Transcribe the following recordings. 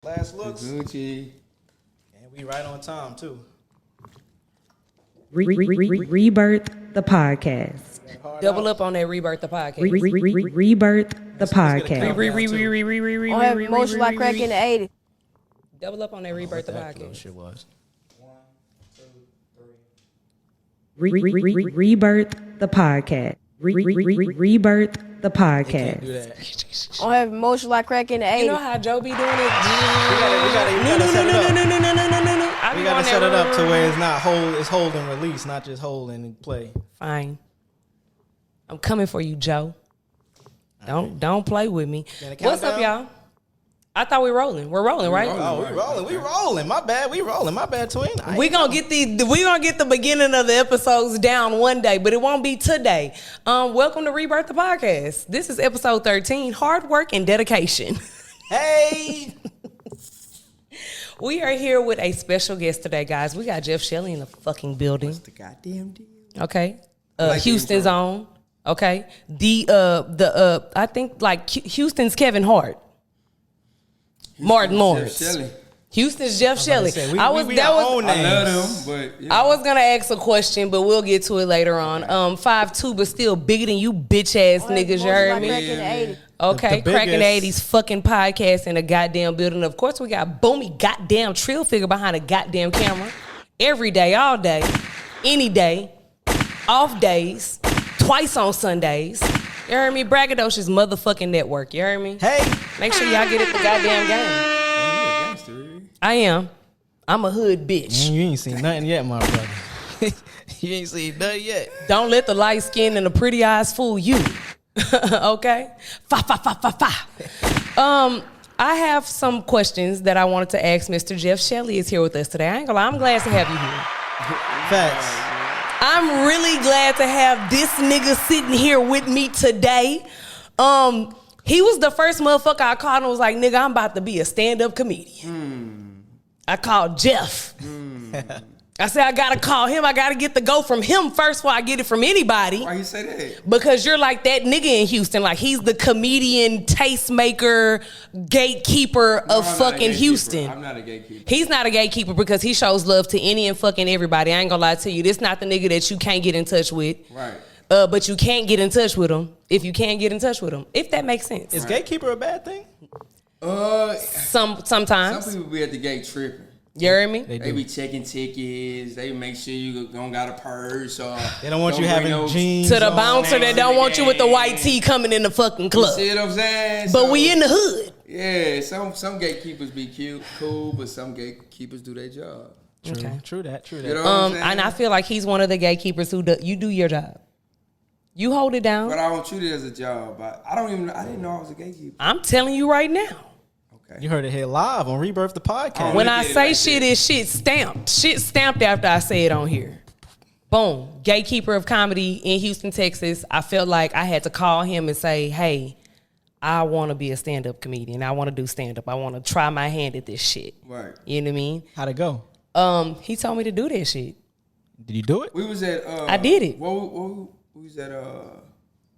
Last looks. Gucci. And we right on time, too. Rebirth the podcast. Double up on that Rebirth the podcast. Rebirth the podcast. I have emotions like crack in the 80s. Double up on that Rebirth the That little podcast. shit was. Rebirth the podcast. Rebirth the Can't podcast. do that. I have emotions like crack in the 80s. You know how Joe be doing it? We gotta set it up. We gotta set it up to where it's not hold, it's hold and release, not just hold and play. Fine. I'm coming for you, Joe. Don't play with me. What's up, y'all? I thought we rolling. We're rolling, right? Oh, we rolling. My bad. We rolling. My bad, twin. We gonna get the beginning of the episodes down one day, but it won't be today. Welcome to Rebirth the podcast. This is episode 13. Hard work and dedication. Hey. We are here with a special guest today, guys. We got Jeff Shelley in the fucking building. The goddamn deal. Okay. Like Houston's own. Okay. I think like Houston's Kevin Hart. Martin Lawrence. Jeff Shelley. Houston's Jeff Shelley. I love them, but I was gonna ask a question, but we'll get to it later on. 5'2", but still bigger than you bitch ass niggas. You heard me? Crack in the 80s. Okay, The cracking biggest. 80s fucking podcast in a goddamn building. Of course, we got Boomy goddamn Trill figure behind a goddamn camera. Every day, all day, any day, off days, twice on Sundays. You heard me? Braggadocious motherfucking network. You heard me? Hey. Make sure y'all get it the goddamn game. I am. I'm a hood bitch. You ain't seen nothing yet, my brother. You ain't seen nothing yet. Don't let the light skin and the pretty eyes fool you. Okay? I have some questions that I wanted to ask Mr. Jeff Shelley is here with us today. I ain't gonna lie, I'm glad to have you here. Facts. I'm really glad to have this nigga sitting here with me today. He was the first motherfucker I called and was like, nigga, I'm about to be a stand-up comedian. I called Jeff. I said, I gotta call him. I gotta get the go from him first before I get it from anybody. Why you say that? Because you're like that nigga in Houston. Like, he's the comedian, tastemaker, gatekeeper of No, I'm not a fucking gatekeeper. Houston. I'm not a gatekeeper. He's not a gatekeeper because he shows love to any and fucking everybody. I ain't gonna lie to you. This not the nigga that you can't get in touch with. Right. But you can't get in touch with him if you can't get in touch with him. If that makes sense. Is gatekeeper a bad thing? Sometimes. Some people be at the gate tripping. You heard me? They be checking tickets. They make sure you don't got a purse. Or They don't want you bring having no- jeans. To the on. bouncer that don't want you with the white tee coming in the fucking You club. see what I'm saying? But So, we in the hood. Yeah, some gatekeepers be cute, cool, but some gatekeepers do their job. Okay. True that. You know what I'm saying? And I feel like he's one of the gatekeepers who you do your job. You hold it down. But I don't treat it as a job. I didn't know I was a gatekeeper. I'm telling you right now. Okay. You heard it here live on Rebirth the podcast. When look I at it say like shit that. is shit stamped. Shit stamped after I say it on here. Boom. Gatekeeper of comedy in Houston, Texas. I felt like I had to call him and say, hey, I want to be a stand-up comedian. I want to do stand-up. I want to try my hand at this shit. Right. You know what I mean? How'd it go? He told me to do that shit. Did you do it? We was at. I did it. What was at?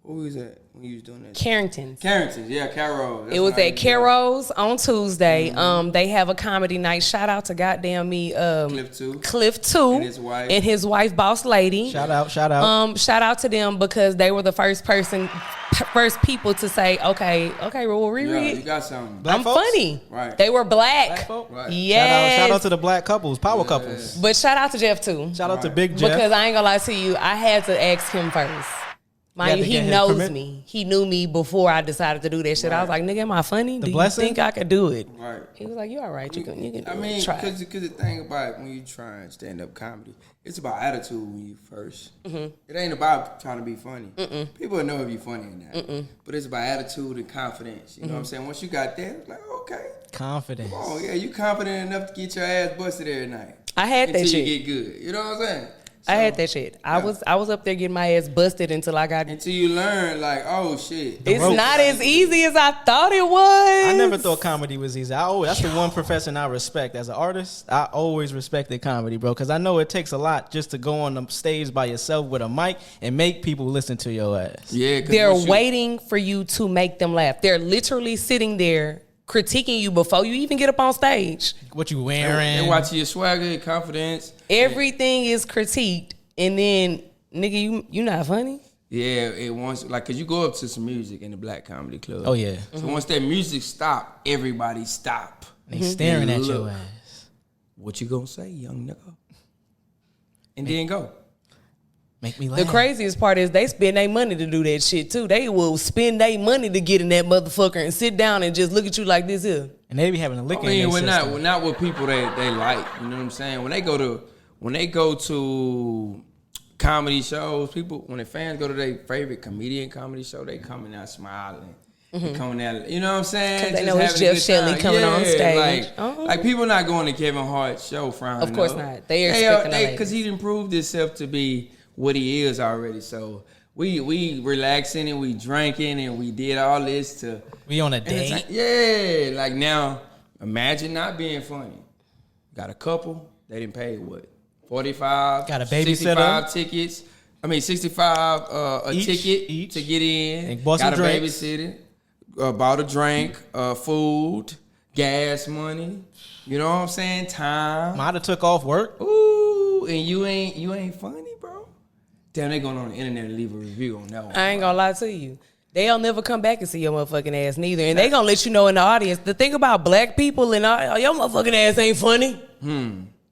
What was that when you was doing that? Carrington's. Carrington's, yeah, Carol. That's It was what I at used to Caro's on Tuesday. They have a comedy night. Shout out to goddamn me, Cliff 2 And his wife. Boss Lady. Shout out. Shout out to them because they were the first people to say, okay, well, do. Yeah, you Riri, got something. Black I'm folks? funny. Right. They were black. Black folk? Right. Yes. Shout out to the black couples, power couples. But shout out to Jeff too. Shout out to Big Jeff. Because I ain't gonna lie to you, I had to ask him first. Mind had you, to he get his knows permit? me. He knew me before I decided to do that shit. I was like, nigga, am I funny? Do blessing? you think I could do it? Right. He was like, you all right. You can do I mean, it. Try because it. the thing about when you try and stand up comedy, it's about attitude when you first. It ain't about trying to be funny. People know if you're funny or not. But it's about attitude and confidence. You know what I'm saying? Once you got that, it's like, okay. Confidence. Oh, yeah, you confident enough to get your ass busted every night. I had that until shit. you get good. You know what I'm saying? I had that shit. I was up there getting my ass busted until I got. Until you learn, like, oh, shit. It's ropes. not as easy as I thought it was. I never thought comedy was easy. That's the one profession I respect. As an artist, I always respected comedy, bro, because I know it takes a lot just to go on the stage by yourself with a mic and make people listen to your ass. Yeah, 'cause They're once you- waiting for you to make them laugh. They're literally sitting there critiquing you before you even get up on stage. What you wearing? They watching your swagger, your confidence. Everything is critiqued, and then nigga, you not funny. Yeah, it wants like cause you go up to some music in the black comedy club. Oh yeah. So once that music stop, everybody stop. They staring at your look. ass. What you gonna say, young nigga? And then go. Make me laugh. The craziest part is they spend their money to do that shit too. They will spend their money to get in that motherfucker and sit down and just look at you like this here. And they be having a lick I in mean, their we're not with people they like. You know what I'm saying? When they go to comedy shows, people when the fans go to their favorite comedian comedy show, they coming out smiling. They coming out, you know what I'm saying? Because they Just know it's having a Jeff good Shelley time. coming on stage. Like people not going to Kevin Hart's show frowning. Of course up. not. They are expecting the because he didn't prove himself to be what he is already. So we relaxing and we drinking and we did all this to We on a date. yeah, like now imagine not being funny. Got a couple, they didn't pay what? 45, Got a babysitter. 65 tickets. I mean 65 a ticket each. to get in. And bought some got a drinks. babysitter. Bought a drink, food, gas money. You know what I'm saying? Time. Might have took off work. Ooh, and you ain't funny, bro. Damn, they going on the internet and leave a review on that one. I ain't gonna lie to you. They'll never come back and see your motherfucking ass neither. And they gonna let you know in the audience. The thing about black people and all, your motherfucking ass ain't funny.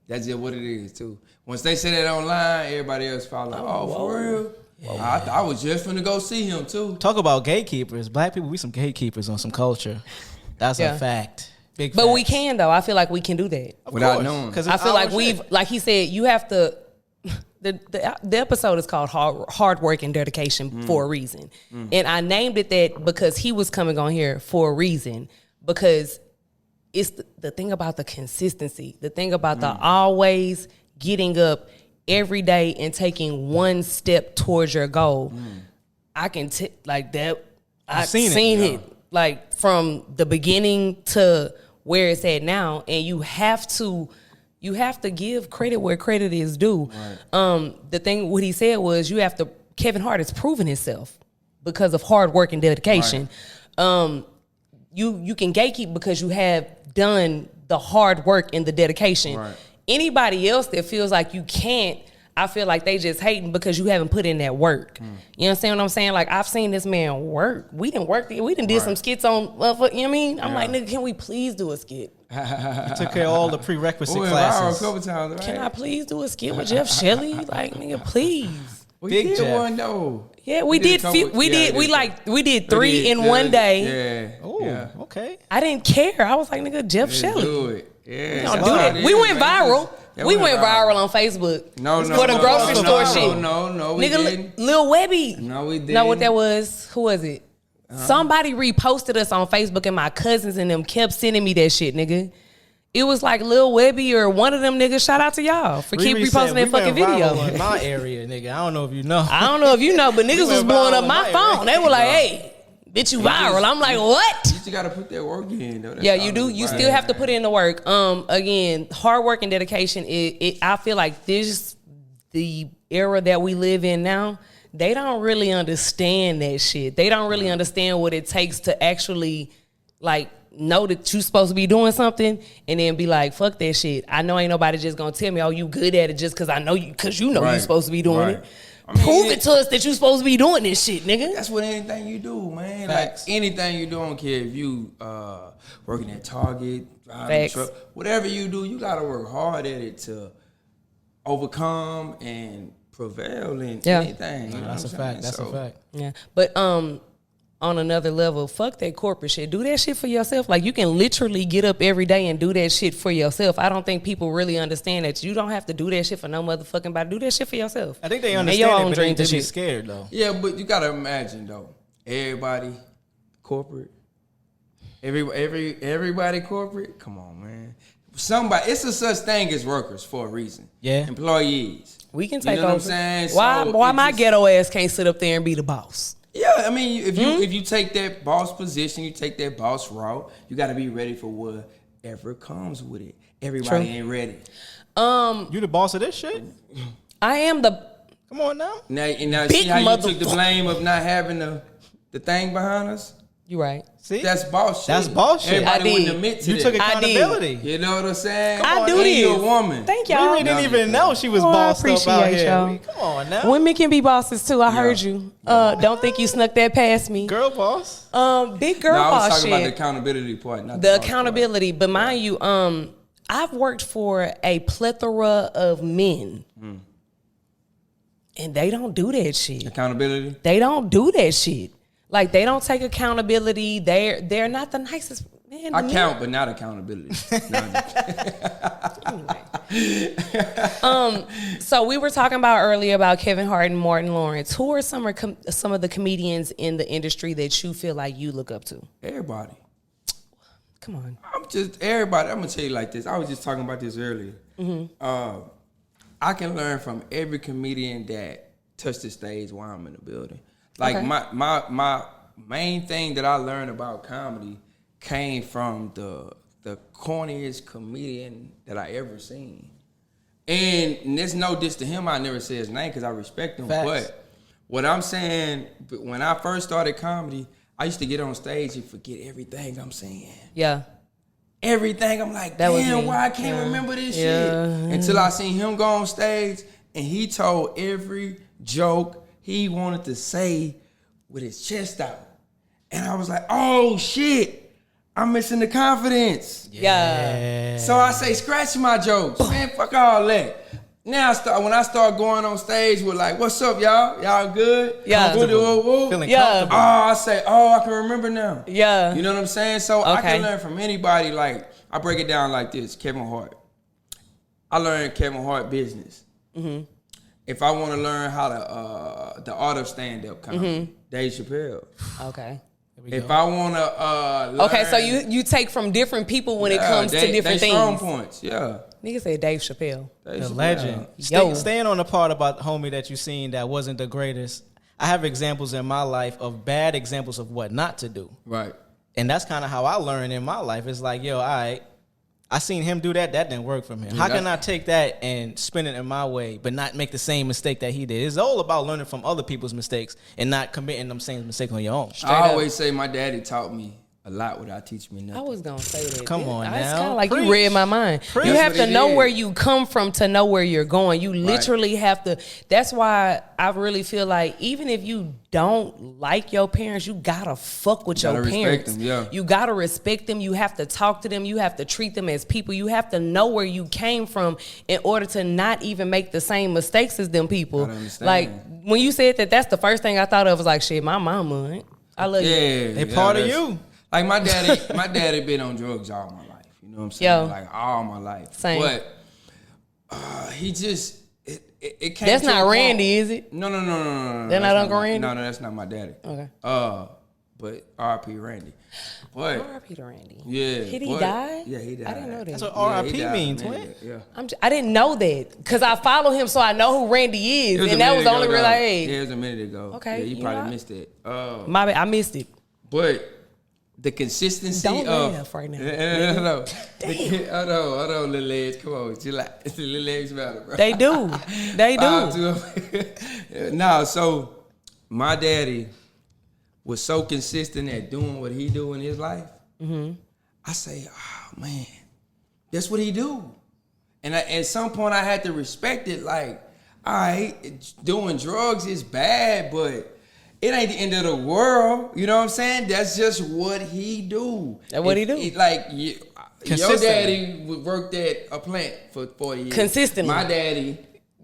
That's just what it is too. Once they say that online, everybody else follow. Oh, for real? I was just finna go see him too. Talk about gatekeepers. Black people, we some gatekeepers on some culture. That's Yeah. a fact. Big But we facts. can though. I feel like we can do that. Of Without course, knowing. 'cause I it's feel like our we've, shit. like he said, you have to. The episode is called hard work and dedication for a reason, and I named it that because he was coming on here for a reason. Because it's the thing about the consistency, the thing about the always getting up every day and taking one step towards your goal. I can like that. I've seen it like from the beginning to where it's at now, and you have to give credit where credit is due. Right. The thing what he said was Kevin Hart has proven himself because of hard work and dedication. Right. You can gatekeep because you have done the hard work and the dedication. Right. Anybody else that feels like you can't, I feel like they just hating because you haven't put in that work. You understand what I'm saying? Like, I've seen this man work. We didn't did some skits on, you know what I mean? I'm like, nigga, can we please do a skit? You took care of all the prerequisite Viral a classes. couple times, right? Can I please do a skit with Jeff Shelley? Like, nigga, please. We Big did Jeff. one though. Yeah, we did. We did 3 in one day. Yeah. Oh, yeah. okay. I didn't care. I was like, nigga, Jeff Shelley. Do it. Yeah. Don't do that. We went viral. We went viral on Facebook. No, for the grocery store shit. No, we Nigga, didn't. Lil Webby. No, we didn't. Know what that was? Who was it? Somebody reposted us on Facebook, and my cousins and them kept sending me that shit, nigga. It was like Lil Webby or one of them niggas. Shout out to y'all for keep Riri reposting said that we fucking went video. viral in my area, nigga. I don't know if you know. I don't know if you know, but niggas was went blowing viral up in my my phone. area. They were like, hey, bitch, you viral. I'm like, what? You just gotta put that work in though. That's Yeah, all you do. it's You about. still have to put in the work. Again, hard work and dedication. I feel like the era that we live in now, they don't really understand that shit. They don't really understand what it takes to actually like know that you supposed to be doing something and then be like, fuck that shit. I know ain't nobody just gonna tell me, oh, you good at it just cause I know you, cause you know you supposed to be doing it. I mean, Prove it to us that you supposed to be doing this shit, nigga. That's what anything you do, man. Facts. Like anything you do, I don't care if you working at Target, driving Facts. truck, whatever you do, you gotta work hard at it to overcome and prevail in anything. You know That's a what I'm fact. saying? That's So, a fact. Yeah, but on another level, fuck that corporate shit. Do that shit for yourself. Like, you can literally get up every day and do that shit for yourself. I don't think people really understand that you don't have to do that shit for no motherfucking body. Do that shit for yourself. I think they And understand your it, own but they dreams and be shit. scared though. Yeah, but you gotta imagine though, everybody corporate, everybody corporate. Come on, man. Somebody, it's a such thing as workers for a reason. Yeah. Employees. We can You take know what over. I'm saying? Why So my it just- ghetto ass can't sit up there and be the boss? Yeah, I mean, if you take that boss position, you take that boss route, you got to be ready for whatever comes with it. Everybody ain't ready. You the boss of this shit? I am the Come on now. Now Big see how you took the motherfucker. blame of not having the thing behind us? You right. See, That's bullshit. That's bullshit. Everybody I did. wouldn't admit to you that. took accountability. You know what I'm saying? I do And this. you a woman. Thank y'all. We didn't even know she was Oh, I bossed up out appreciate here. y'all. Come on now, Women can be bosses too. I heard you. Don't think you snuck that past me. girl boss. Big girl No, I was boss talking about the shit. accountability part, not The boss part. accountability, but mind you, I've worked for a plethora of men, and they don't do that shit. Accountability. They don't do that shit. Like they don't take accountability. They're not the nicest man. I count, but not accountability. So we were talking about earlier about Kevin Hart and Martin Lawrence. Who are some of the comedians in the industry that you feel like you look up to? Everybody. Come on. Everybody. I'm gonna tell you like this. I was just talking about this earlier. I can learn from every comedian that touched the stage while I'm in the building. Like Okay. my main thing that I learned about comedy came from the corniest comedian that I ever seen. And there's no diss to him. I never say his name because I respect him. Facts. But what I'm saying, when I first started comedy, I used to get on stage and forget everything I'm saying. Yeah. Everything. I'm like, That was damn, me. why I can't remember this shit? Yeah. Until I seen him go on stage and he told every joke he wanted to say with his chest out. And I was like, oh shit, I'm missing the confidence. Yeah. So I say, scratch my jokes. Man, fuck all that. Now when I start going on stage with like, what's up, y'all? Y'all good? Yeah. Woo. Feeling Yeah. comfortable. I say, I can remember now. Yeah. You know what I'm saying? So I Okay. can learn from anybody. Like, I break it down like this. Kevin Hart. I learned Kevin Hart business. If I want to learn how to the art of stand-up comedy, Dave Chappelle. Okay. If I want to learn, Okay, so you take from different people when it comes to different they strong things. points, yeah. Nigga said Dave Chappelle. Dave The Chappelle. legend. Yo. Staying on the part about the homie that you seen that wasn't the greatest. I have examples in my life of bad examples of what not to do. Right. And that's kind of how I learned in my life. It's like, yo, all right, I seen him do that. That didn't work for me. How can I take that and spin it in my way, but not make the same mistake that he did? It's all about learning from other people's mistakes and not committing them same mistakes on your own. I always say my daddy taught me a lot without teaching me I nothing. was gonna say that. Come on It's now. kind of like Preach. you read my mind. Preach. You have That's to what know it is. where you come from to know where you're going. You literally have to. That's why I really feel like even if you don't like your parents, you gotta fuck with your Gotta respect parents. them, yeah. You gotta respect them. You have to talk to them. You have to treat them as people. You have to know where you came from in order to not even make the same mistakes as them people. Gotta understand. Like when you said that, that's the first thing I thought of. Was like, shit, my mama. I love you. Yeah, They part of that's- you. Like my daddy been on drugs all my life. You know what I'm saying? Yo. Like all my life. Same. But he just it came. That's to a not point- Randy, is it? No. They're not That's Uncle my- Randy? No, that's not my daddy. Okay. But R.P. Randy. But R.I.P. to Randy. yeah. Did he but- die? Yeah, he died. I didn't know that. That's what Yeah, he RIP died means, a minute twin. ago, Yeah. I didn't know that because I follow him, so I know who Randy It is, a and that was minute the only ago, real though. like, hey, Yeah, it was a minute ago. Okay, Yeah, you you probably know. missed it. my bad, I missed it. But the consistency Don't of laugh right now. No. Hold on, little legs. Come on, chill out. The little legs matter, bro. They do, they do. No, so my daddy was so consistent at doing what he do in his life. I say, oh man, that's what he do. And at some point, I had to respect it. Like, all right, doing drugs is bad, but it ain't the end of the world. You know what I'm saying? That's just what he do. That's what he do. Your Consistent. daddy worked at a plant for 40 years. Consistently. My daddy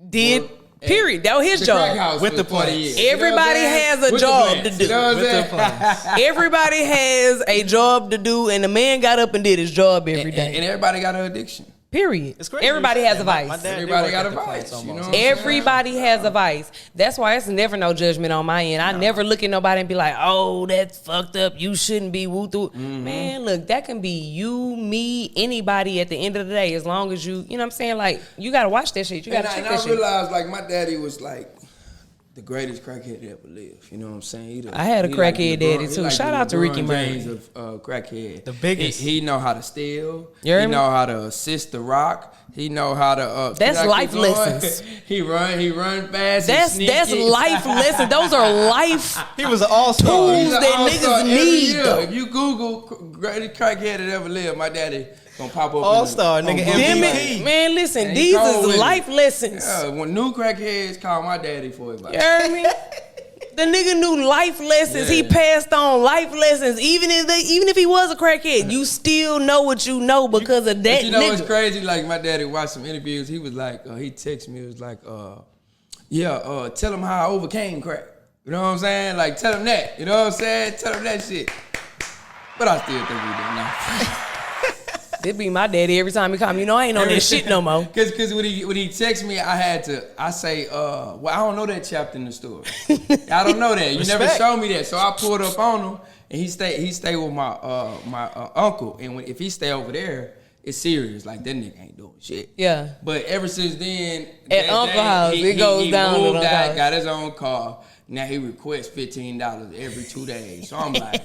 Did worked at period. That was his the crack job. house With for the 40 plants. years. You know what I'm Everybody saying? has a With the job plants. to do. You know what I'm With the saying? plants. Everybody has a job to do, and the man got up and did his job every day. And everybody got an addiction. Period. It's crazy. Everybody has a My vice. dad did Everybody work got at a the plants vice, you almost. know what I'm saying? Everybody has a vice. That's why it's never no judgment on my end. I never look at nobody and be like, oh, that's fucked up. You shouldn't be woo through. Man, look, that can be you, me, anybody at the end of the day, as long as you know what I'm saying? Like, you got to watch that shit. You got And to check I that shit. realized, like, my daddy was like, the greatest crackhead that ever lived. You know what I'm saying? I had a crackhead daddy too. Like Shout out to Ricky James of crackhead. The biggest. He know how to steal. You heard He me? know how to assist the rock. He know how to. That's can I life keep going? lessons. He run fast. That's life lessons. Those are life He was an all-star. tools that niggas need. though. If you Google greatest crackhead that ever lived, my daddy gonna pop up. All-star, nigga, Damn MVP. it, man, listen, And he these cold is with it. life lessons. Yeah, when new crackheads call my daddy for advice. You heard me? The nigga knew life lessons. He Yeah. passed on life lessons. Even if he was a crackhead, you still know what you know because of that But you know what's nigga. crazy? Like my daddy watched some interviews. He was like, he texted me. It was like, tell him how I overcame crack. You know what I'm saying? Like, tell him that. You know what I'm saying? Tell him that shit. But I still think we did now. This be my daddy every time he call me. You know I ain't on that shit no more. Cause when he texted me, I say, well, I don't know that chapter in the story. I don't know that. You never Respect. showed me that. So I pulled up on him, and he stayed with my uncle. And if he stay over there, it's serious. Like that nigga ain't doing shit. Yeah. But ever since then, At Uncle House, it goes down He at moved Uncle out, House. got his own car. Now he requests $15 every 2 days. So I'm like,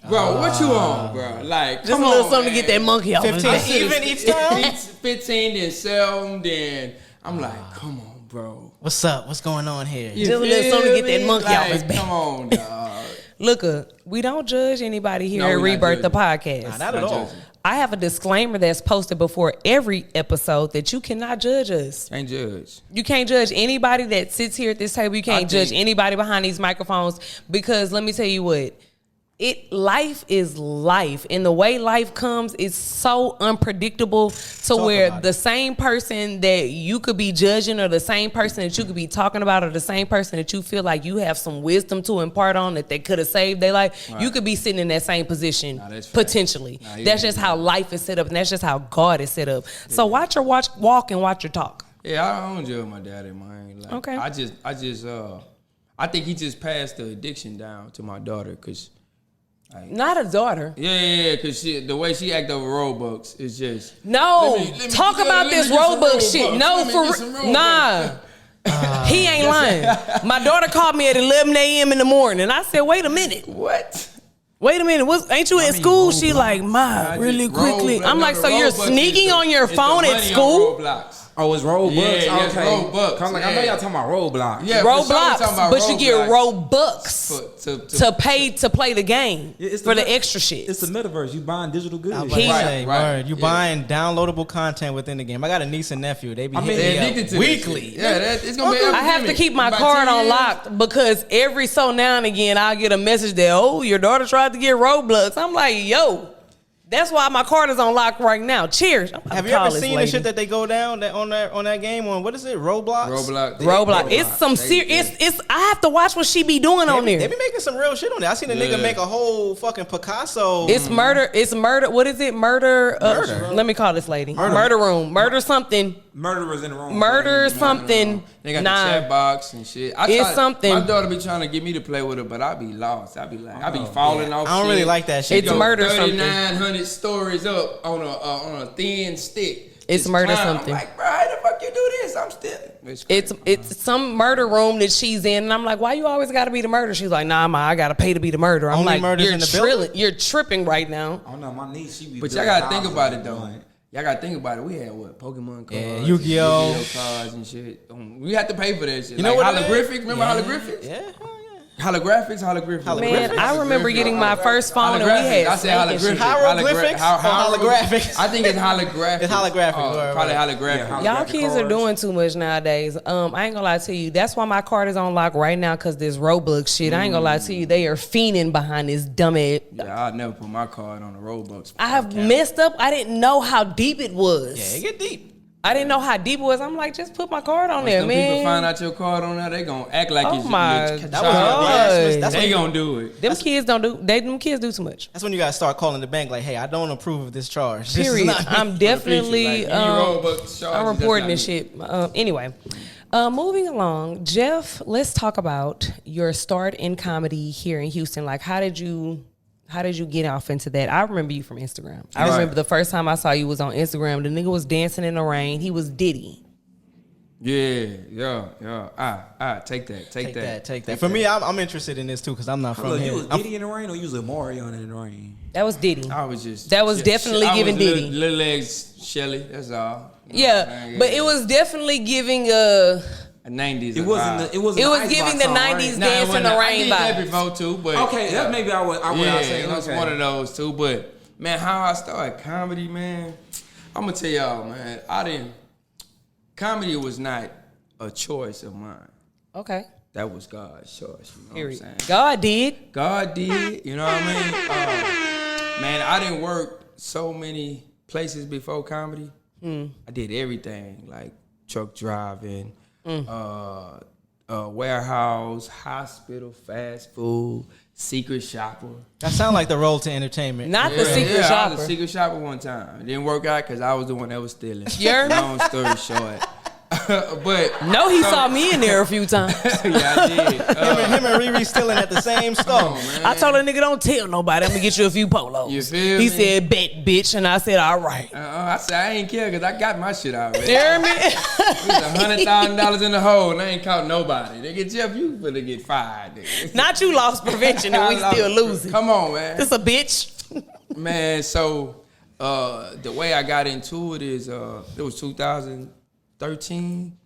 bro, what you on, bro? Like, Just come a little on, something to man. get that monkey off. 15 I should've even each time? 15, then sell them, then I'm like, come on, bro. What's up? What's going on here? You Just a little feel something to get that me? monkey off his Like, back. come on, dog. Look, we don't judge anybody here No, at we not Rebirth the judging. podcast. Nah, not at all. judging. I have a disclaimer that's posted before every episode that you cannot judge us. Ain't judge. You can't judge anybody that sits here at this table. You can't judge anybody behind these microphones because let me tell you what. Life is life, and the way life comes is so unpredictable to where about the same person that you could be judging or the same person that you could be talking about or the same person that you feel like you have some wisdom to impart on that they could have saved their life, you could be sitting in that same position that's fact. potentially. Nah, you That's ain't just how life is set up, and that's just how God is set up. So watch your walk and watch your talk. Yeah, I don't judge my daddy, man. Like, Okay. I think he just passed the addiction down to my daughter, cause. Not a daughter. Yeah, cause the way she act over Robux is just No, Let me talk get- about let me this get some Robux shit. Robux. No, Let me for get some real. Robux. Nah. He ain't lying. My daughter called me at 11 a.m. in the morning, and I said, "Wait a minute, what? wait a minute. Ain't you at school?" She like, "Ma, really quickly." I'm like, "So you're sneaking on your phone at school?" Oh, it's Roblox. Yeah, it's okay. Robux, I'm like, I know yeah. y'all talking about Roblox. Yeah, for sure we Roblox, talking about but you get Roblox. Robux to pay to play the game It's for the met- extra shit. It's the metaverse. You buying digital goods. I was about to Right, say, right, word. You yeah. buying downloadable content within the game. I got a niece and nephew. They be I mean, hitting They me up addicted to weekly. This shit. Yeah, it's gonna be. I have to keep my About card 10 on years. locked because every so now and again I'll get a message that, "Oh, your daughter tried to get Roblox." I'm like, "Yo, that's why my card is on lock right now." Cheers. I'm about Have to you ever call this seen the lady. shit that they go down that on that game on what is it? Roblox. Roblox? It's some serious. It's I have to watch what she be doing on They there. be making some real shit on there. I seen a nigga Yeah. make a whole fucking Picasso. It's murder. It's murder. What is it? Murder. Murder. Let me call this lady. Murder room. Murder something. Murderers in the room. Murder something. They got Nah. the chat box and shit. It's something. My daughter be trying to get me to play with her, but I be lost. I be falling off. I don't shit. really like that shit. It's Go murder something. 3,900 stories up on a thin stick. It's Just murder climb. something. I'm like, bro, how the fuck you do this? I'm still. It's some murder room that she's in, and I'm like, "Why you always got to be the murder?" She's like, "Nah, ma, I got to pay to be the murderer." I'm Only like, murders "You're in the building?" You're tripping right now." I don't know. My niece, she be. But doing y'all gotta think thousands about it of though. doing. Y'all gotta think about it. We had what? Pokemon cards, Yeah, Yu-Gi-Oh. cards and shit. We had to pay for that shit. You know like what it is? holographics? Remember holographics? Yeah. Holographics. Man, I remember getting my first phone and we had I said snake and shit. holographics. Hieroglyphics or holographics? I think it's holographic. It's holographic, right, Probably right. holographic. Yeah, Y'all kids are doing too much nowadays. I ain't gonna lie to you. That's why my card is on lock right now because this Roblox shit. I ain't gonna lie to you. They are fiending behind this dumb ass. Yeah, I'd never put my card on the Robux. I have messed up. I didn't know how deep it was. Yeah, it get deep. I didn't know how deep it was. I'm like, just put my card on there, When man. people find out your card on there, they gonna act like Oh it's my your God. child. That's They when, gonna do it. Them kids do too much. that's when you gotta start calling the bank like, hey, I don't approve of this charge. This is Period. not- I'm definitely Like, Robux charges, I'm that's reporting not this me. shit. Anyway, moving along, Jeff, let's talk about your start in comedy here in Houston. Like, how did you get off into that? I remember you from Instagram. I remember the first time I saw you was on Instagram. The nigga was dancing in the rain. He was Diddy. Yeah. Take that. Take that. For me, I'm interested in this too because I'm not from Look, here. you was Diddy in the rain or you was a Marion in the rain? That was Diddy. I was just. That was definitely giving Diddy. Little legs Shelley. That's all. You know what I'm Yeah, saying? but it was definitely giving a 90s. It wasn't. It it was giving the 90s dance in the rain I did that vibe. before too, but Okay, that's maybe I was saying. it was one of those too. But man, how I started comedy, man, I'm gonna tell y'all, man. Comedy was not a choice of mine. Okay. That was God's choice. You know Period. what I'm saying? God did. God did. You know what I mean? Man, I didn't work so many places before comedy. I did everything, like truck driving, warehouse, hospital, fast food, secret shopper. That sound like the road to entertainment. Not the secret I was shopper. a secret shopper one time. It didn't work out because I was the one that was stealing. Yeah. Long story short. But No, he saw me in there a few times. yeah, I did. Him and Riri stealing at the same store. I told a nigga, don't tell nobody. I'm gonna get you a few polos. You feel He me? said, bet, bitch. And I said, all right. I said I ain't care because I got my shit out. You hear me? It was $100,000 in the hole and I ain't caught nobody. Nigga, Jeff, you finna get fired. Nigga. Not you lost prevention and we still losing. Come on, man. It's a bitch. Man, so the way I got into it is it was 2013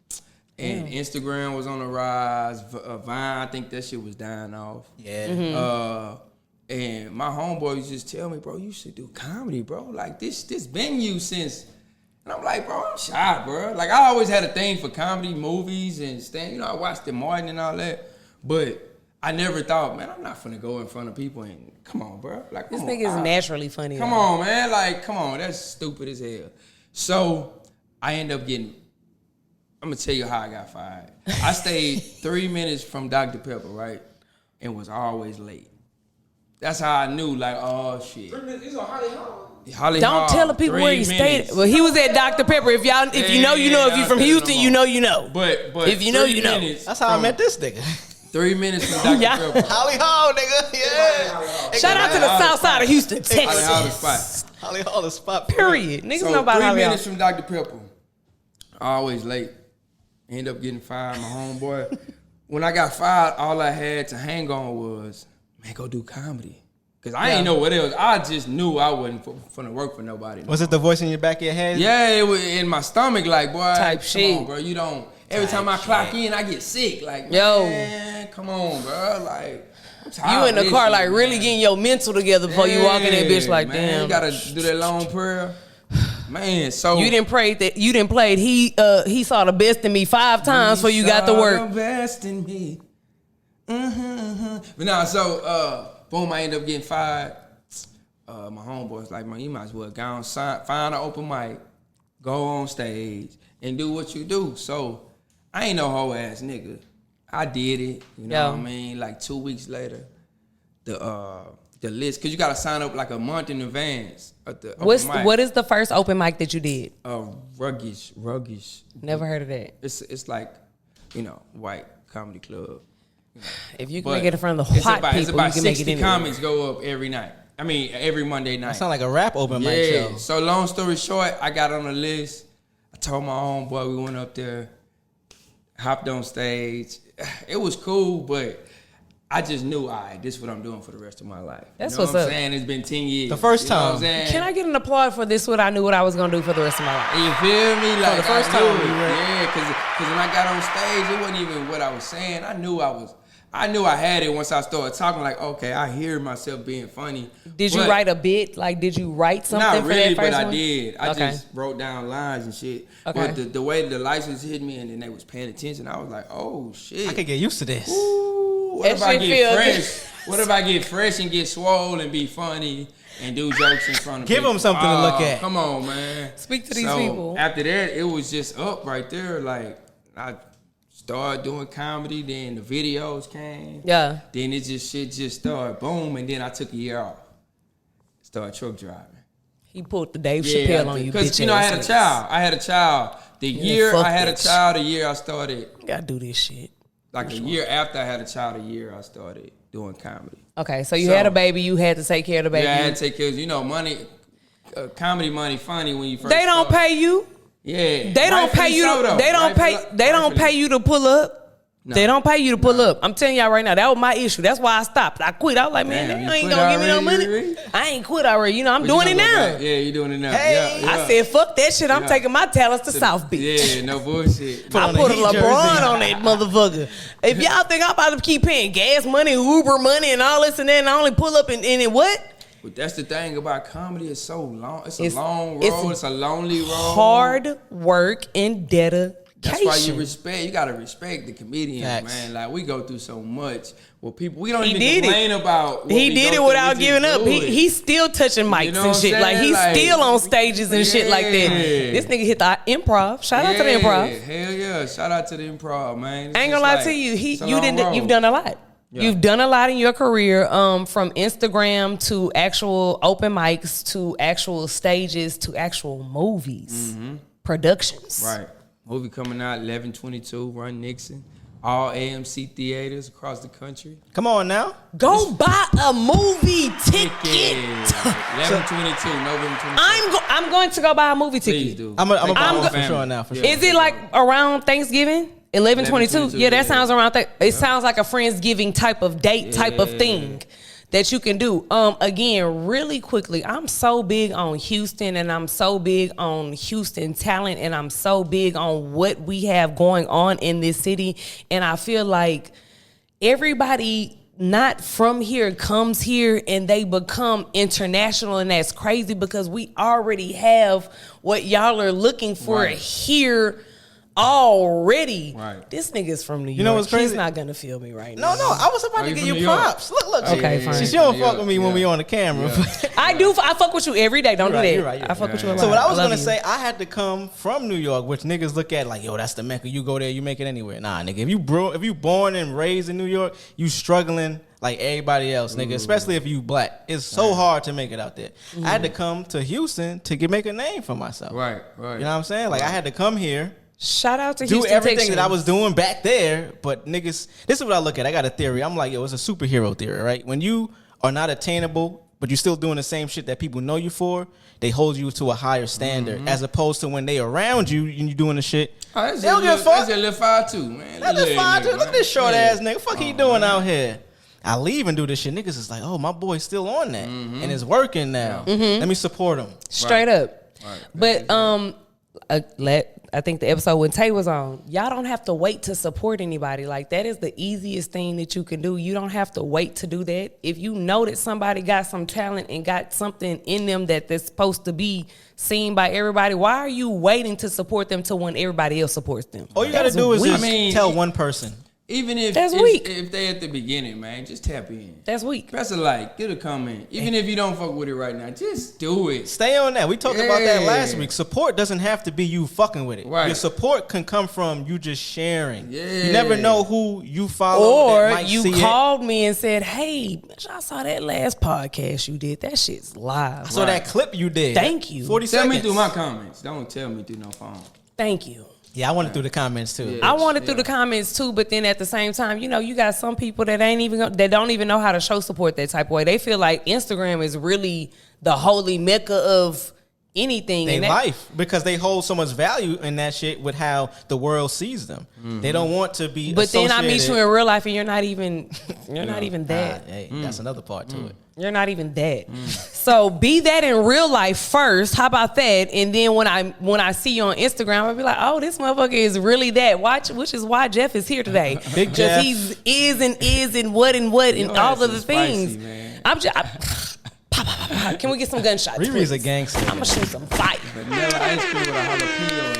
and Instagram was on the rise. Vine, I think that shit was dying off. Yeah. And my homeboy was just tell me, bro, you should do comedy, bro. Like this been you since. And I'm like, bro, I'm shy, bro. Like I always had a thing for comedy, movies, and stand. You know, I watched the Martin and all that, but I never thought, man, I'm not finna go in front of people and come on, bro. Like This come on, nigga is naturally funny. Come though. on, man. Like, come on. That's stupid as hell. So I end up getting. I'm gonna tell you how I got fired. I stayed 3 minutes from Dr. Pepper, right, and was always late. That's how I knew, like, oh shit. It's a Holly Hall. Holly Don't Hall, tell the people 3 where he minutes. stayed. Well, he was at Dr. Pepper. If you know, you know. If you from Houston, you know, you know. But if you know, 3 you know. minutes That's how I from- met this nigga. 3 minutes from Dr. Yeah. Pepper. Holly Hall, nigga. Yeah. Shout out to the south side of Houston, Holly Hall the Texas. spot. Holly Hall, the spot. Period. Niggas So know about 3 Holly Hall. minutes from Dr. Pepper. Always late. End up getting fired, my homeboy. When I got fired, all I had to hang on was, man, go do comedy. Cause I ain't know what else. I just knew I wasn't finna work for nobody. Was it the voice in your back of your head? Yeah, it was in my stomach, like, boy, Type come shit. on, bro. You don't. Every time I clock in, I get sick. Like, Yo. man, come on, bro. Like, I'm tired You in of the this car, shit, like, really man. getting your mental together before you walk in that bitch, like, man, damn. You gotta do that long prayer, man. So You didn't pray that you didn't play. He saw the best in me 5 times before you got to saw work. The best in me. But now, so boom, I end up getting fired. My homeboy's like, man, you might as well go on, find an open mic, go on stage, and do what you do. So I ain't no hoe ass nigga. I did it. You know what I mean? Like 2 weeks later, the list, cause you gotta sign up like a month in advance at the open mic. What is the first open mic that you did? Ruggish. Never heard of that. It's like, you know, white comedy club. If you can But make it in front of the hot it's people, about you can make it 60 anywhere. comics go up every night. I mean, every Monday night. That sound like a rap open mic Yeah. show. So long story short, I got on the list. I told my homeboy, we went up there, hopped on stage. It was cool, but I just knew, all right, this is what I'm doing for the rest of my life. That's you know what's what I'm up. saying? It's been 10 years. The first You know what time. I'm saying? Can I get an applaud for this? What I knew what I was gonna do for the rest of my life. You feel me? Like the first I knew time it. you were- Yeah, because when I got on stage, it wasn't even what I was saying. I knew I had it once I started talking. Like, okay, I hear myself being funny. Did you But write a bit? Like, did you write something not for really, that first but I one? did. I Okay. just wrote down lines and shit. Okay. But the way the license hit me and then they was paying attention, I was like, oh shit. I could get used to this. Ooh, what That if I shit get feel fresh? What if I get fresh and get swole and be funny and do jokes in front of Give people? 'em something to look at. Come on, man. Speak to these So, people. After that, it was just up right there. Like, I started doing comedy, then the videos came. Yeah. Then shit just started boom, and then I took a year off. Started truck driving. He pulled the Dave Chappelle on you, bitch. Because, you know, I had a child. The year fuck I had a that child, the year I started, Gotta do this shit. like a year after I had a child, a year I started doing comedy. Okay, so you So- had a baby. You had to take care of the baby. Yeah, I had to take care of, money, comedy money funny when you first They don't start. pay you. Yeah. They don't pay you. They don't pay you to pull up. No. They don't pay you to pull up. I'm telling y'all right now, that was my issue. That's why I stopped. I quit. I was like, man, they ain't gonna give me no money. Really? I ain't quit already. You know, I'm doing it now. Yeah, you doing it now. Hey, yeah. I said, fuck that shit. I'm taking my talents to South Beach. Yeah, no bullshit. I put a LeBron on that motherfucker. If y'all think I'm about to keep paying gas money, Uber money, and all this and that, and I only pull up and what? But that's the thing about comedy. It's so long. It's a long road. It's a lonely road. Hard work and dedication. That's why you gotta respect the comedians, man. Like, we go through so much. Well, people, we don't even complain about what he did it without giving up. He's still touching mics and shit. Like, he's still on stages and shit like that. This nigga hit the improv. Shout out to the improv. Hell yeah. Shout out to the improv, man. I ain't gonna lie to you. You've done a lot. Yeah. You've done a lot in your career, from Instagram to actual open mics to actual stages to actual movies, productions. Right. Movie coming out 11/22, Run Nixon. All AMC theaters across the country. Come on now. Go buy a movie ticket. 11/22, November 22. I'm going to go buy a movie ticket. Please do. I'm buy one for sure now. For sure. Is it like around Thanksgiving? 11/22. Yeah, that sounds around. It sounds like a Friendsgiving type of date, type of thing that you can do. Again, really quickly, I'm so big on Houston, and I'm so big on Houston talent, and I'm so big on what we have going on in this city. And I feel like everybody not from here comes here and they become international, and that's crazy because we already have what y'all are looking for here already. Right. This nigga's from New York. You know what's crazy? He's not gonna feel me right now. No, I was about to give you props. Look. Okay, fine. She don't fuck with me when we on the camera. Yeah. I fuck with you every day. Don't do that. You're right. I fuck with you a lot. So what I was gonna say, I had to come from New York, which niggas look at like, yo, that's the Mecca. You go there, you make it anywhere. Nah, nigga. If you born and raised in New York, you struggling like everybody else, nigga. Especially if you black. It's so hard to make it out there. I had to come to Houston to make a name for myself. Right. You know what I'm saying? Like, I had to come here. Shout out to do Houston everything Texans. that I was doing back there, but niggas, this is what I look at. I got a theory. I'm like, yo, it's a superhero theory, right? When you are not attainable, but you're still doing the same shit that people know you for, they hold you to a higher standard, as opposed to when they around you and you doing the shit. They don't give a fuck. That's a little 5'2", man. That's a 5'2". Look at this short ass nigga. Fuck he doing out here? I leave and do this shit. Niggas is like, oh, my boy's still on that, and it's working now. Let me support him. Straight up. Right. But I think the episode when Tay was on, y'all don't have to wait to support anybody. Like, that is the easiest thing that you can do. You don't have to wait to do that. If you know that somebody got some talent and got something in them that's supposed to be seen by everybody, why are you waiting to support them till when everybody else supports them? All you got to do is just tell one person. Even if they at the beginning, man, just tap in. That's weak. Press a like, get a comment. Even if you don't fuck with it right now, just do it. Stay on that. We talked about that last week. Support doesn't have to be you fucking with it. Right. Your support can come from you just sharing. Yeah. You never know who you follow. Or that might you see called me and said, hey, I saw that last podcast you did. That shit's live. I saw that clip you did. Thank you. 40 seconds. Tell me through my comments. Don't tell me through no phone. Thank you. Yeah, I wanted through the comments too. I wanted through the comments too, but then at the same time, you know, you got some people that don't even know how to show support that type of way. They feel like Instagram is really the holy mecca of anything in life, because they hold so much value in that shit with how the world sees them. They don't want to be. But then I meet you in real life and you're not even that. Hey, that's another part to it. You're not even that. So be that in real life first. How about that? And then when I see you on Instagram, I'll be like, oh, this motherfucker is really that. Which is why Jeff is here today. Big Jeff. Because he's and what and all of the things. Man. I'm just. Can we get some gunshots? Riri's a gangster. I'm gonna shoot some fire. Vanilla ice cream with a jalapeno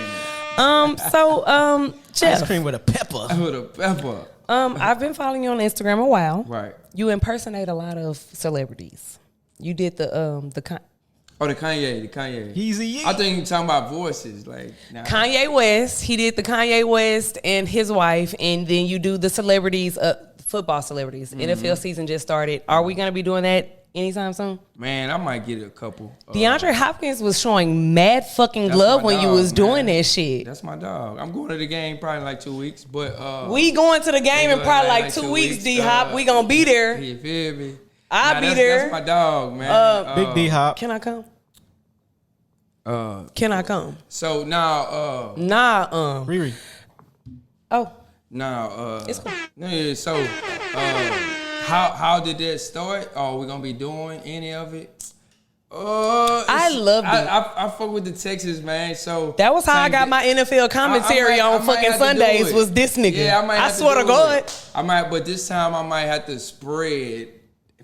in it. Jeff. Ice cream with a pepper. With a pepper. I've been following you on Instagram a while. Right. You impersonate a lot of celebrities. You did the Kanye. Easy. I think you're talking about voices, like Kanye West. He did the Kanye West and his wife, and then you do the celebrities, football celebrities. NFL season just started. Are we gonna be doing that anytime soon? Man, I might get a couple. DeAndre Hopkins was showing mad fucking love when you was doing that shit. That's my dog. I'm going to the game probably in like 2 weeks, but we going to the game in probably like 2 weeks, D-Hop. We gonna be there. You feel me? I'll be there. That's my dog, man. Big D-Hop. Can I come? Can I come? So now, Riri. Oh, now, it's cool. yeah. So, how did that start? Are we gonna be doing any of it? I loved it. I fuck with the Texas, man. So That was how I same got di- my NFL commentary I on might fucking have to do Sundays. it. Was this nigga? Yeah, I might. I Have swear to do God. it. I might, but this time I might have to spread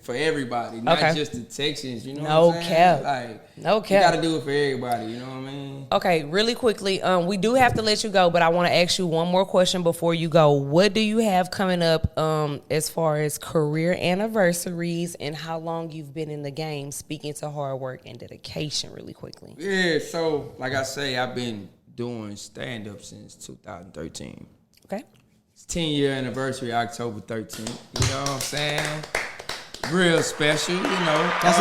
for everybody, not Okay. just the Texans. You know No what I'm saying? cap. Like, No you cap. gotta do it for everybody. You know what I mean? Okay, really quickly, we do have to let you go, but I want to ask you one more question before you go. What do you have coming up as far as career anniversaries and how long you've been in the game, speaking to hard work and dedication really quickly? Yeah. So, like I say, I've been doing stand up since 2013. Okay. It's 10-year anniversary, October 13th. You know what I'm saying? Real special, you know. That's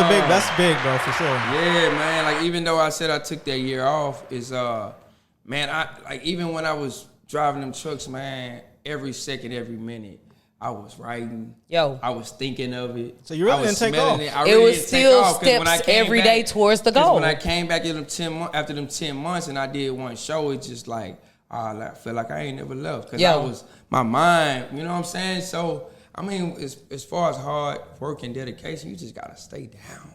big, bro, for sure. Yeah, man. Like, even though I said I took that year off, is man, I like, even when I was driving them trucks, man, every second, every minute, I was writing. Yo. I was thinking of it. So you really I was didn't take smelling off. It, I It really was didn't take still off, 'cause when I steps came every back- day towards the 'cause goal. When I came back after them 10 months and I did one show, it's just like, I feel like I ain't never left. Because I Yo. was, my mind, you know what I'm saying? So, I mean, as far as hard work and dedication, you just got to stay down.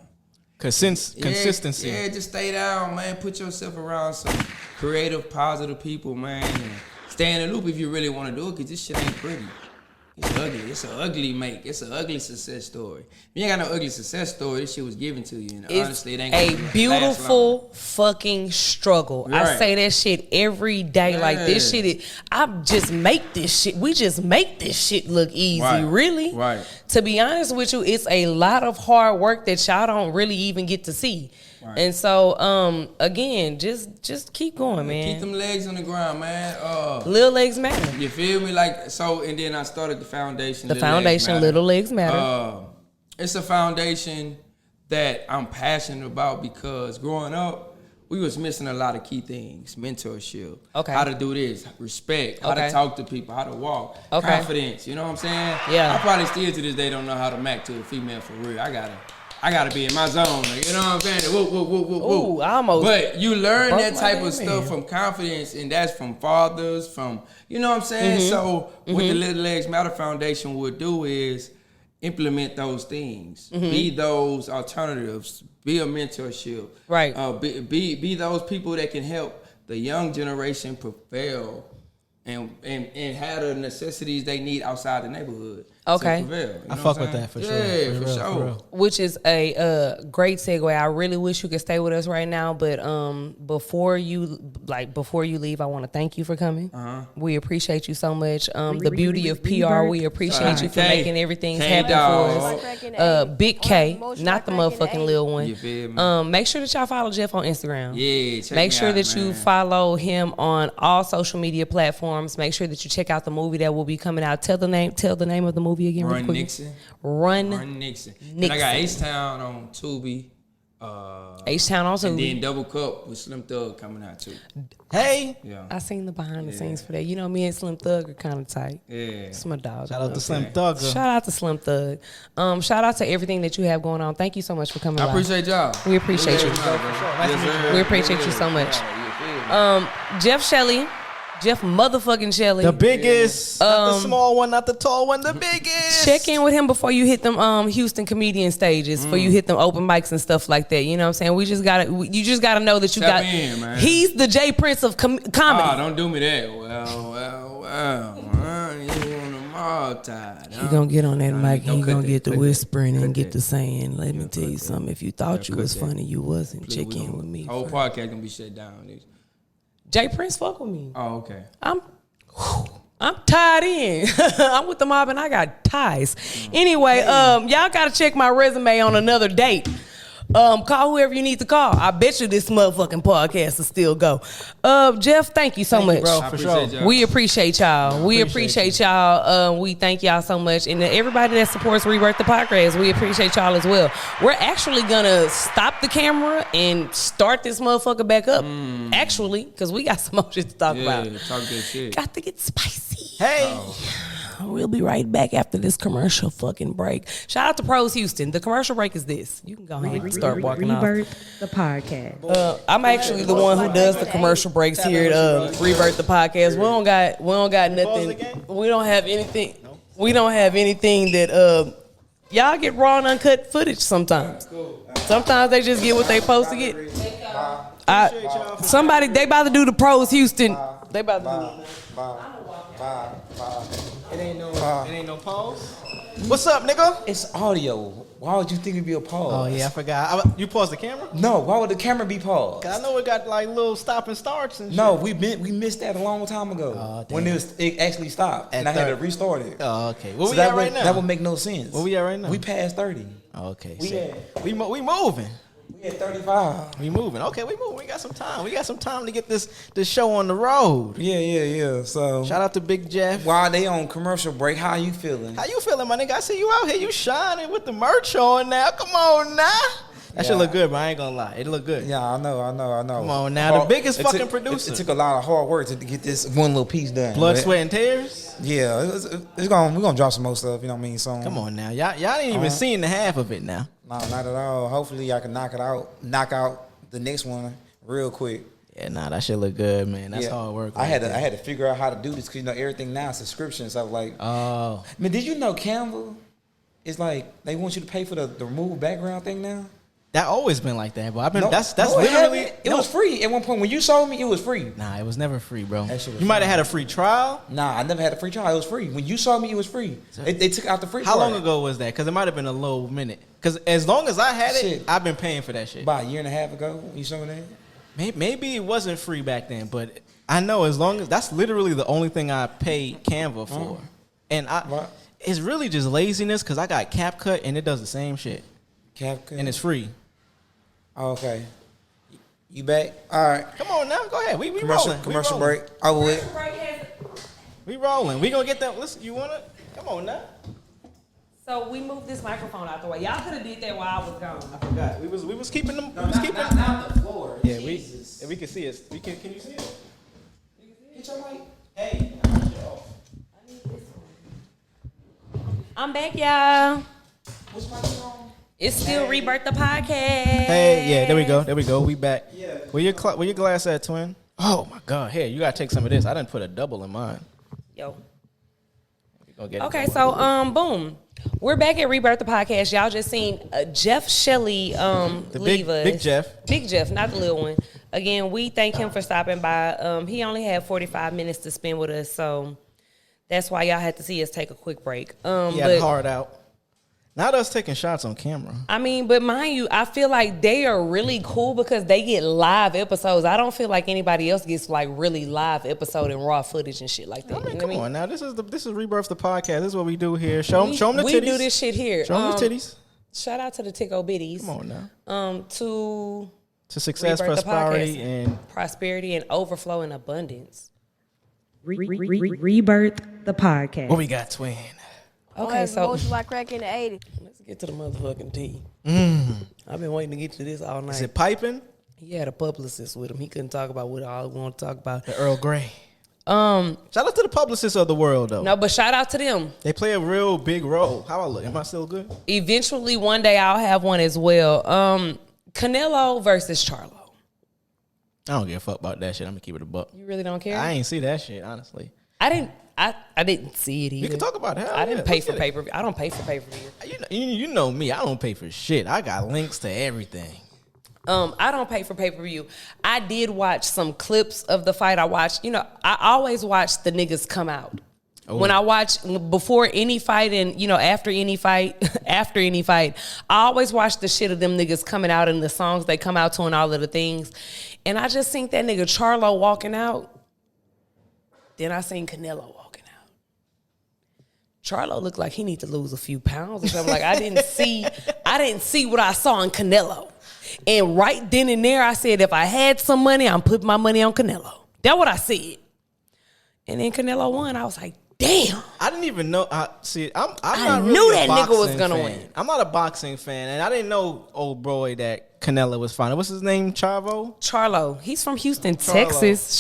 Consistency. Yeah, just stay down, man. Put yourself around some creative, positive people, man. And stay in the loop if you really want to do it, because this shit ain't pretty. It's ugly. It's an ugly make. It's an ugly success story. If you ain't got no ugly success story, this shit was given to you. And It's honestly, it ain't a gonna last beautiful fucking struggle. I Right. say that shit every day. Like, this Yeah. shit, I just make this shit. We just make this shit look easy, Right. really. Right. To be honest with you, it's a lot of hard work that y'all don't really even get to see. Right. And so, again, just keep going, long. man. Keep them legs on the ground, man. Little legs matter. You feel me? Like, so, and then I started the foundation. The Little Legs foundation, Matter. Little Legs Matter. It's a foundation that I'm passionate about because growing up, we was missing a lot of key things. Mentorship. Okay. How to do this. Respect. How Okay. to talk to people. How to walk. Okay. Confidence. You know what I'm saying? Yeah. I probably still to this day don't know how to mac to a female for real. I gotta be in my zone. Like, you know what I'm saying? Whoop, whoop, whoop, whoop, whoop. Ooh, I almost But you learn broke that my type damn of stuff hand. from confidence, and that's from fathers, from, you know what I'm saying? So what the Little Legs Matter Foundation would do is implement those things, be those alternatives, be a mentorship, Right. Be those people that can help the young generation prevail and have the necessities they need outside the neighborhood. Okay. To prevail. You I know fuck what I'm with saying? that for sure. Yeah, For for real, sure. for real. Which is a great segue. I really wish you could stay with us right now, but before you leave, I want to thank you for coming. We appreciate you so much. The beauty of PR, we appreciate you for K. making everything K happen dog. for us. Big K, not the motherfucking little one. You feel me? Make sure that y'all follow Jeff on Instagram. Yeah, check Make me sure out, that you man. follow him on all social media platforms. Make sure that you check out the movie that will be coming out. Tell the name of the movie again. Run really quick. Nixon. Run Nixon. And I got H-Town on Tubi. H-Town also. And then Double Cup with Slim Thug coming out too. Hey, Yeah. I seen the behind the scenes for that. You know, me and Slim Thug are kind of tight. Yeah. It's my dog. shout out to Okay. Slim Thugger. Shout out to Slim Thug. Shout out to everything that you have going on. Thank you so much for coming. I by. appreciate y'all. We appreciate you. Nice to meet you. We appreciate you so much. Yeah, you feel me? Jeff Shelley, Jeff motherfucking Shelley. The biggest, not the Um, small one, not the tall one, the biggest. Check in with him before you hit them Houston comedian stages, before you hit them open mics and stuff like that. You know what I'm saying? You just gotta know that you Tap got. in, man. He's the J Prince of comedy. Oh, don't do me that. Well. You want them all tied. He gonna get on that mic. don't He cut gonna that, get the cut that, whispering and cut get that. the saying. Let me tell you something. If you thought you cut was that. funny, you wasn't. Check in with me. Whole first. podcast gonna be shut down. Nigga. J Prince, fuck with me. Oh, okay. I'm tied in. I'm with the mob and I got ties. Anyway, y'all gotta check my resume on another date. Call whoever you need to call. I bet you this motherfucking podcast will still go. Jeff, thank you so much. bro. I For appreciate sure. y'all. We appreciate y'all. We appreciate appreciate y'all. We thank y'all so much. And everybody that supports Rebirth the podcast, we appreciate y'all as well. We're actually gonna stop the camera and start this motherfucker back up. Actually, because we got some more shit to talk Yeah, about. talk that shit. Got to get spicy. Hey, we'll be right back after this commercial fucking break. Shout out to Pros Houston. The commercial break is this. You can go ahead and start walking off. Rebirth, the podcast. I'm actually the one who does the commercial breaks here at Rebirth, the podcast. We don't got nothing. We don't have anything. We don't have anything that y'all get raw and uncut footage sometimes. Sometimes they just get what they supposed to get. Somebody, they about to do the Pros Houston. They about to do it. It ain't no pause. What's up, nigga? It's audio. Why would you think it'd be a pause? Oh yeah, I forgot. You paused the camera? No, why would the camera be paused? Cause I know it got like little stop and starts and shit. No, we missed that a long time ago. Oh, when it actually stopped, and I had to restart it. Oh, okay. Where So we that at right now? That would make no sense. Where we at right now? We passed 30. Oh, okay. We moving. We at 35. We moving. Okay, we moving. We got some time. We got some time to get this show on the road. Yeah. So Shout out to Big Jeff. while they on commercial break, how you feeling? How you feeling, my nigga? I see you out here. You shining with the merch on now. Come on now. That shit look good, but I ain't gonna lie. It look good. Yeah, I know. Come on now. The biggest fucking producer. It took a lot of hard work to get this one little piece done. Blood, but sweat, and tears. Yeah, we're gonna drop some more stuff. You know what I mean? So Come on now. Y'all ain't even seen the half of it now. No, not at all. Hopefully, I can knock out the next one real quick. Yeah, nah, that shit look good, man. That's hard work. I had to figure out how to do this because everything now is subscription. So I was like, Oh. man, did you know Canva is like they want you to pay for the remove background thing now? That always been like that, but I've been No, that's no, literally it was free at one point when you sold me. It was free. Nah, it was never free, bro. That shit was You might free. have had a free trial. Nah, I never had a free trial. It was free. When you sold me, it was free. They took out the free. How part. long ago was that? Because it might have been a little minute. Because as long as I had it, Shit. I've been paying for that shit. About a year and a half ago, you sold me that. Maybe it wasn't free back then, but I know as long as that's literally the only thing I paid Canva for, and What? it's really just laziness because I got CapCut and it does the same shit CapCut. and it's free. Oh, okay. You back? All right. Come on now, go ahead. We Commercial rolling. commercial we rolling. break. I would. We rolling. We gonna get that. Listen, you want it? Come on now. So we moved this microphone out the way. Y'all could have did that while I was gone. I forgot. We was keeping them. We was keeping. Not the floor. Yeah, we can see it. Can you see it? Get your mic. Hey. I'm back, y'all. What's my mic on? It's still Rebirth the podcast. Hey, yeah, there we go. We back. Yeah. Where your glass at, twin? Oh my God. Here, you gotta take some of this. I didn't put a double in mine. Yo. We gonna get it Okay, going. so boom. We're back at Rebirth the podcast. Y'all just seen Jeff Shelley leave us. Big Jeff. Big Jeff, not the little one. Again, we thank him for stopping by. He only had 45 minutes to spend with us, so that's why y'all had to see us take a quick break. He had it hard out. Not us taking shots on camera. I mean, but mind you, I feel like they are really cool because they get live episodes. I don't feel like anybody else gets like really live episode and raw footage and shit like that. I mean, You know come what I mean? on now. This is Rebirth the podcast. This is what we do here. Show them the titties. We do this shit here. Show them the titties. Shout out to the Tickle Bitties. Come on now. To Success, Rebirth the prosperity, podcast. and prosperity and overflow and abundance. Rebirth, the podcast. what we got, twin. Okay, so Motion like crack in the 80s. let's get to the motherfucking tea. I've been waiting to get to this all night. Is it piping? He had a publicist with him. He couldn't talk about what all he wanted to talk about. The Earl Grey. Shout out to the publicists of the world, though. No, but shout out to them. They play a real big role. How I look? Am I still good? Eventually, one day I'll have one as well. Canelo versus Charlo. I don't give a fuck about that shit. I'm gonna keep it a buck. You really don't care? I ain't see that shit, honestly. I didn't see it either. We can talk about it. Hell I didn't yeah, pay let's for get it. pay-per-view. I don't pay for pay-per-view. You know me. I don't pay for shit. I got links to everything. I don't pay for pay-per-view. I did watch some clips of the fight. I watched, I always watch the niggas come out. Oh. When I watch before any fight and, after any fight, I always watch the shit of them niggas coming out and the songs they come out to and all of the things. And I just seen that nigga Charlo walking out. Then I seen Canelo walking out. Charlo looked like he need to lose a few pounds or something. Like I didn't see what I saw in Canelo. And right then and there, I said, if I had some money, I'm putting my money on Canelo. That's what I said. And then Canelo won. I was like, damn. I didn't even know. I'm I not knew really that a nigga was boxing gonna fan. win. I'm not a boxing fan, and I didn't know old boy that Canelo was fighting. What's his name? Chavo? Charlo. He's from Houston, Charlo. Texas.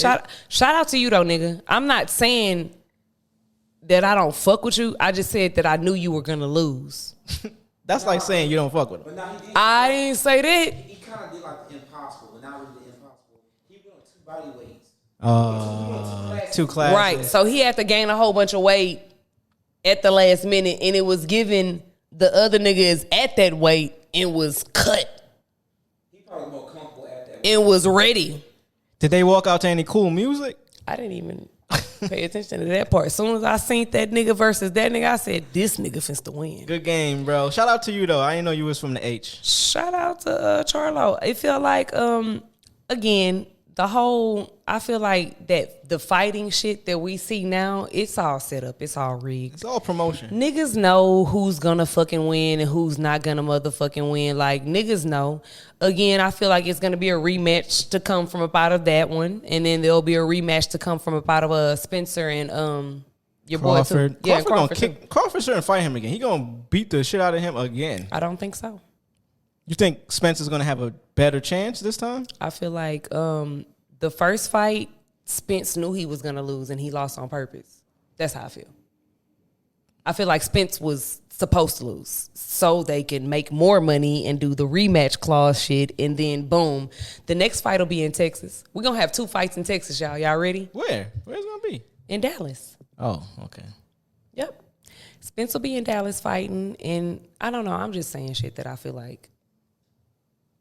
Shout out to you though, nigga. I'm not saying that I don't fuck with you. I just said that I knew you were gonna lose. That's like saying you don't fuck with him. But now he did. I didn't say that. He kind of did like the impossible, but not really the impossible. He went on 2 body weights. 2 classes. Right. So he had to gain a whole bunch of weight at the last minute, and it was given the other nigga is at that weight and was cut. He probably more comfortable at that. And was ready. Did they walk out to any cool music? I didn't even pay attention to that part. As soon as I seen that nigga versus that nigga, I said, this nigga finna to win. Good game, bro. Shout out to you though. I didn't know you was from the H. Shout out to Charlo. It felt like, again, I feel like that the fighting shit that we see now, it's all set up. It's all rigged. It's all promotion. Niggas know who's gonna fucking win and who's not gonna motherfucking win. Like, niggas know. Again, I feel like it's gonna be a rematch to come from up out of that one. And then there'll be a rematch to come from up out of Spencer and your Crawford. boy too. Yeah, Crawford Crawford. gonna Crawford shouldn't fight him again. He gonna beat the shit out of him again. I don't think so. You think Spencer's gonna have a better chance this time? I feel like the first fight, Spence knew he was gonna lose and he lost on purpose. That's how I feel. I feel like Spence was supposed to lose so they can make more money and do the rematch clause shit, and then boom, the next fight will be in Texas. We're gonna have 2 fights in Texas, y'all. Y'all ready? Where? Where's it gonna be? In Dallas. Oh, okay. Yep. Spence will be in Dallas fighting, and I don't know. I'm just saying shit that I feel like.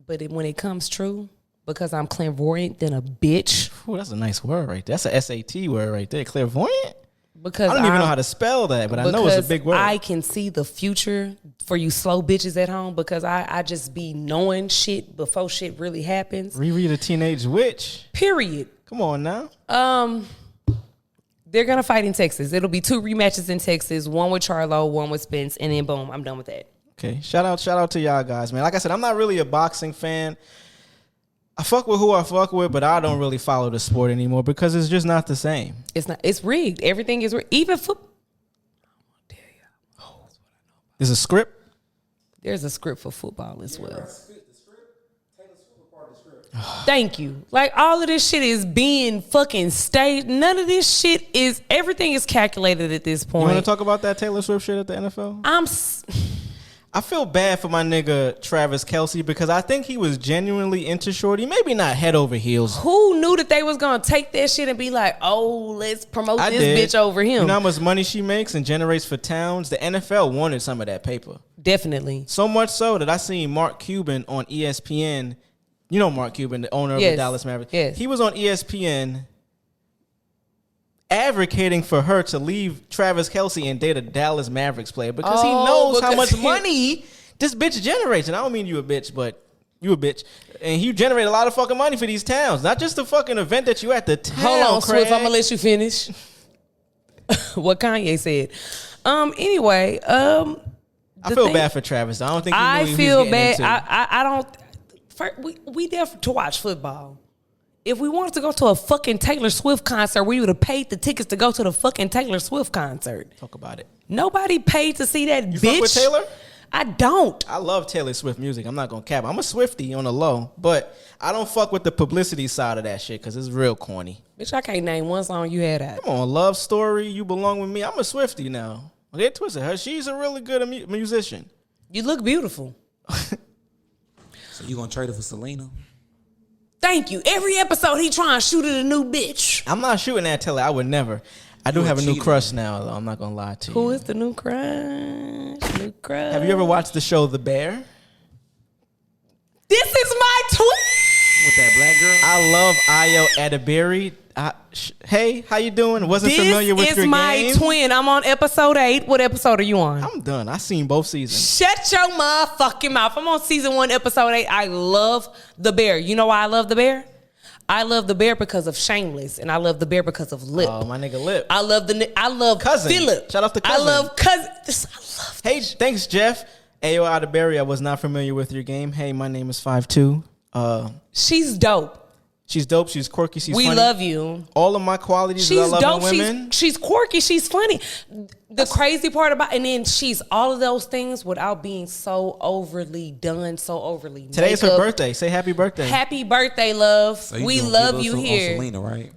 But when it comes true, because I'm clairvoyant than a bitch. Ooh, that's a nice word right there. That's a SAT word right there. Clairvoyant? Because I don't even know how to spell that, but I know it's a big word. I can see the future for you slow bitches at home, because I just be knowing shit before shit really happens. Riri the Teenage Witch. Period. Come on now. They're gonna fight in Texas. It'll be 2 rematches in Texas, one with Charlo, one with Spence, and then boom, I'm done with that. Okay. Shout out to y'all guys, man. Like I said, I'm not really a boxing fan. I fuck with who I fuck with, but I don't really follow the sport anymore because it's just not the same. It's not. It's rigged. Everything is rigged. Even football. There's a script. There's a script for football as well. Thank you. Like, all of this shit is being fucking staged. None of this shit is. Everything is calculated at this You point. want to talk about that Taylor Swift shit at the NFL? I feel bad for my nigga Travis Kelce because I think he was genuinely into Shorty. Maybe not head over heels. Who knew that they was gonna take that shit and be like, oh, let's promote I this did. bitch over him? You know how much money she makes and generates for towns? The NFL wanted some of that paper. Definitely. So much so that I seen Mark Cuban on ESPN. You know Mark Cuban, the owner of the Dallas Mavericks. Yes. He was on ESPN advocating for her to leave Travis Kelce and date a Dallas Mavericks player because he knows how much money this bitch generates. And I don't mean you a bitch, but you a bitch. And you generate a lot of fucking money for these towns. Not just the fucking event that you at the town, Hold on, Craig. Swift, I'm gonna let you finish. What Kanye said. Anyway, I feel bad for Travis. I don't think he knew I he feel was getting bad. into. I don't. We there to watch football. If we wanted to go to a fucking Taylor Swift concert, we would have paid the tickets to go to the fucking Taylor Swift concert. Talk about it. Nobody paid to see that You bitch. fuck with Taylor? I don't. I love Taylor Swift music. I'm not gonna cap. I'm a Swiftie on the low, but I don't fuck with the publicity side of that shit because it's real corny. Bitch, I can't name one song you had out. Come on, Love Story, You Belong With Me. I'm a Swiftie now. Get twisted. Her, she's a really good musician. You look beautiful. So you gonna trade it for Selena? Thank you. Every episode he trying to shoot at a new bitch. I'm not shooting at Taylor. I would never. I do You a have a new cheater. crush now, though. I'm not gonna lie to you. Who is the new crush? New crush. Have you ever watched the show The Bear? This is my twin. With that black girl? I love Ayo Edebiri. Hey, how you doing? Wasn't familiar with This your is my game. twin. I'm on episode 8. What episode are you on? I'm done. I seen both seasons. Shut your motherfucking mouth. I'm on season 1, episode 8. I love The Bear. You know why I love The Bear? I love The Bear because of Shameless, and I love The Bear because of Lip. Oh, my nigga Lip. I love Cousin. Philip. Shout out to Cousin. I love Cousin. I love Hey, thanks, Jeff. Ayo Edebiri, I was not familiar with your game. Hey, my name is 5'2". She's dope. She's dope. She's quirky. She's We funny. love you. All of my qualities She's that I love dope. in women. She's quirky. She's funny. The crazy part about, and then she's all of those things without being so overly done, so overly. Today's her makeup. birthday. Say happy birthday. Happy birthday, love. So you We gonna love give us you some on here. Selena, right?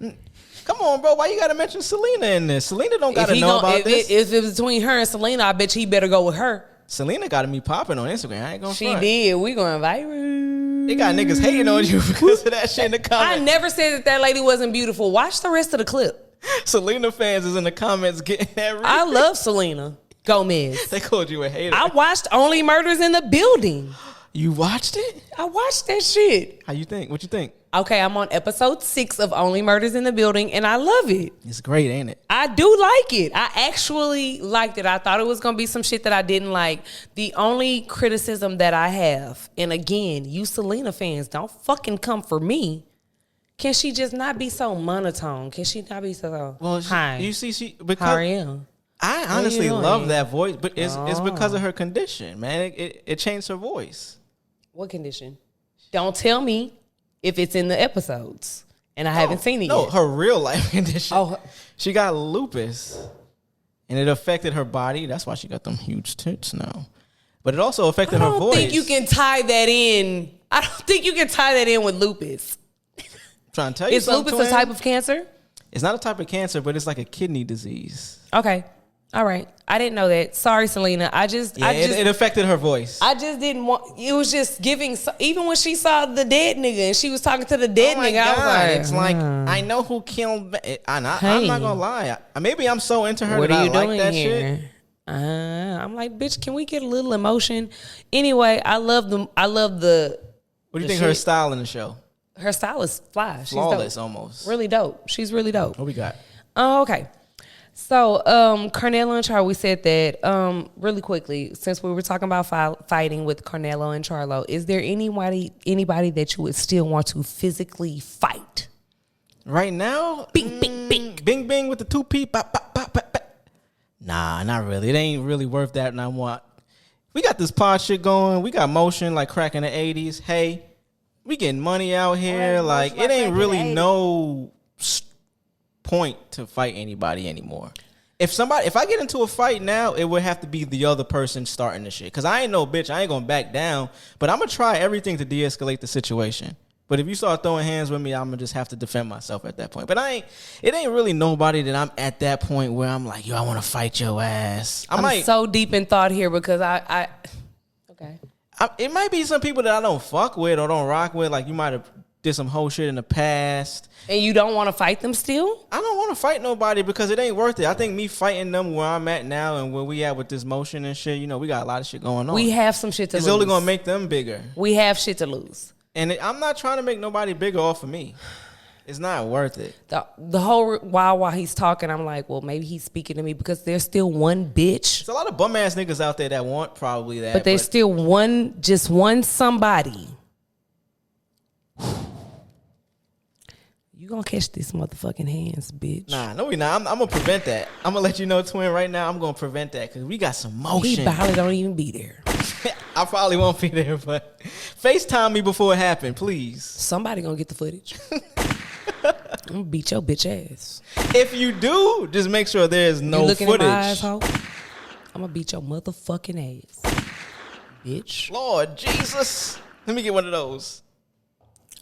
Come on, bro. Why you gotta mention Selena in this? Selena don't gotta know about this. If it was between her and Selena, I bet you he better go with her. Selena got me popping on Instagram. I ain't gonna She front. did. We going viral. They got niggas hating on you because of that shit in the comments. I never said that lady wasn't beautiful. Watch the rest of the clip. Selena fans is in the comments getting that. I love Selena Gomez. They called you a hater. I watched Only Murders in the Building. You watched it? I watched that shit. How you think? What you think? Okay, I'm on episode 6 of Only Murders in the Building, and I love it. It's great, ain't it? I do like it. I actually liked it. I thought it was going to be some shit that I didn't like. The only criticism that I have, and again, you Selena fans, don't fucking come for me. Can she just not be so monotone? Can she not be so hi? You see, because How are you? I honestly doing? love that voice, but it's because of her condition, man. It changed her voice. What condition? Don't tell me if it's in the episodes, and I haven't seen it No, yet. her real life condition. Oh, She got lupus, and it affected her body. That's why she got them huge tits now. But it also affected her voice. I don't think you can tie that in. I don't think you can tie that in with lupus. I'm trying to tell you Is something, lupus a twin. type of cancer? It's not a type of cancer, but it's like a kidney disease. Okay. All right. I didn't know that. Sorry, Selena. It affected her voice. I just didn't want. It was just giving. Even when she saw the dead nigga and she was talking to the dead nigga, I was like, it's like I know who killed. I'm not Hey. gonna lie. Maybe I'm so into her what that are you I like doing that here? shit. I'm like, bitch, can we get a little emotion? Anyway, I love the. What do you the think her shit. style in the show? Her style is fly. She's Flawless, dope. almost. Really dope. She's really dope. What we got? Oh, okay. So, Carnelo and Charlo, we said that really quickly, since we were talking about fighting with Carnelo and Charlo, is there anybody that you would still want to physically fight? Right now, Bing, bing, bing. bing, bing with the 2P. Pop, pop, pop, pop, pop. Nah, not really. It ain't really worth that. And I want. We got this pod shit going. We got motion like crack in the 80s. Hey, we getting money out here. Like Motion it like ain't crack in the really 80s. no point to fight anybody anymore. If I get into a fight now, it would have to be the other person starting the shit. Cause I ain't no bitch. I ain't gonna back down. But I'm gonna try everything to de-escalate the situation. But if you start throwing hands with me, I'm gonna just have to defend myself at that point. But it ain't really nobody that I'm at that point where I'm like, yo, I want to fight your ass. I'm so deep in thought here because okay. It might be some people that I don't fuck with or don't rock with. Like you might have did some whole shit in the past. And you don't want to fight them still? I don't want to fight nobody because it ain't worth it. I think me fighting them where I'm at now and where we at with this motion and shit, we got a lot of shit going on. We have some shit to lose. It's only gonna make them bigger. We have shit to lose. And I'm not trying to make nobody bigger off of me. It's not worth it. The whole while he's talking, I'm like, well, maybe he's speaking to me because there's still one bitch. There's a lot of bum ass niggas out there that want probably that. But there's still just one somebody. You gonna catch this motherfucking hands, bitch. Nah, no, we not. I'm gonna prevent that. I'm gonna let you know, twin, right now. I'm gonna prevent that because we got some He motion. probably don't even be there. I probably won't be there, but FaceTime me before it happened, please. Somebody gonna get the footage. I'm gonna beat your bitch ass. If you do, just make sure there's no you looking footage. in my eyes, ho? I'm gonna beat your motherfucking ass, bitch. Lord Jesus, let me get one of those.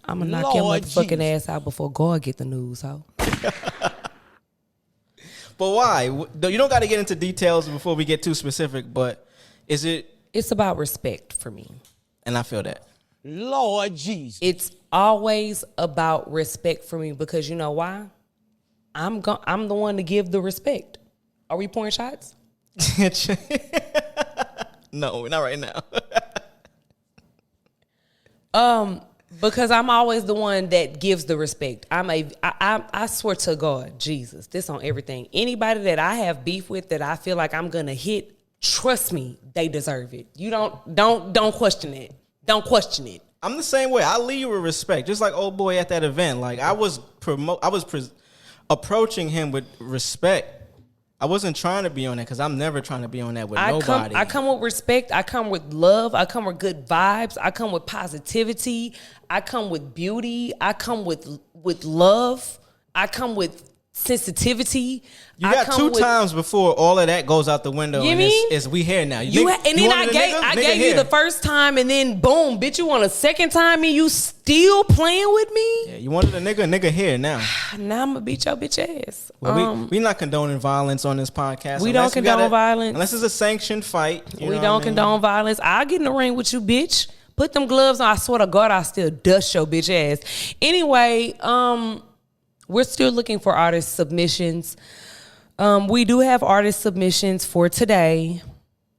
I'm gonna knock your Lord motherfucking Jesus. ass out before God get the news, ho. But why? You don't got to get into details before we get too specific. But is it? It's about respect for me. And I feel that. Lord Jesus. It's always about respect for me because you know why? I'm the one to give the respect. Are we pouring shots? No, not right now. Because I'm always the one that gives the respect. I swear to God, Jesus, this on everything. Anybody that I have beef with that I feel like I'm gonna hit, trust me, they deserve it. You don't question it. Don't question it. I'm the same way. I lead you with respect, just like old boy at that event. Like I was approaching him with respect. I wasn't trying to be on that because I'm never trying to be on that with nobody. I come with respect. I come with love. I come with good vibes. I come with positivity. I come with beauty. I come with love. I come with sensitivity. You got two times before all of that goes out the window. You and mean? it's we here now. And then I gave you the first time, and then boom, bitch, you want a second time, and you still playing with me? Yeah, you wanted a nigga here now. Now I'm gonna beat your bitch ass. Well, we not condoning violence on this podcast. We don't condone violence unless it's a sanctioned fight. We don't condone violence. I'll get in the ring with you, bitch. Put them gloves on. I swear to God, I'll still dust your bitch ass. Anyway, we're still looking for artist submissions. We do have artist submissions for today.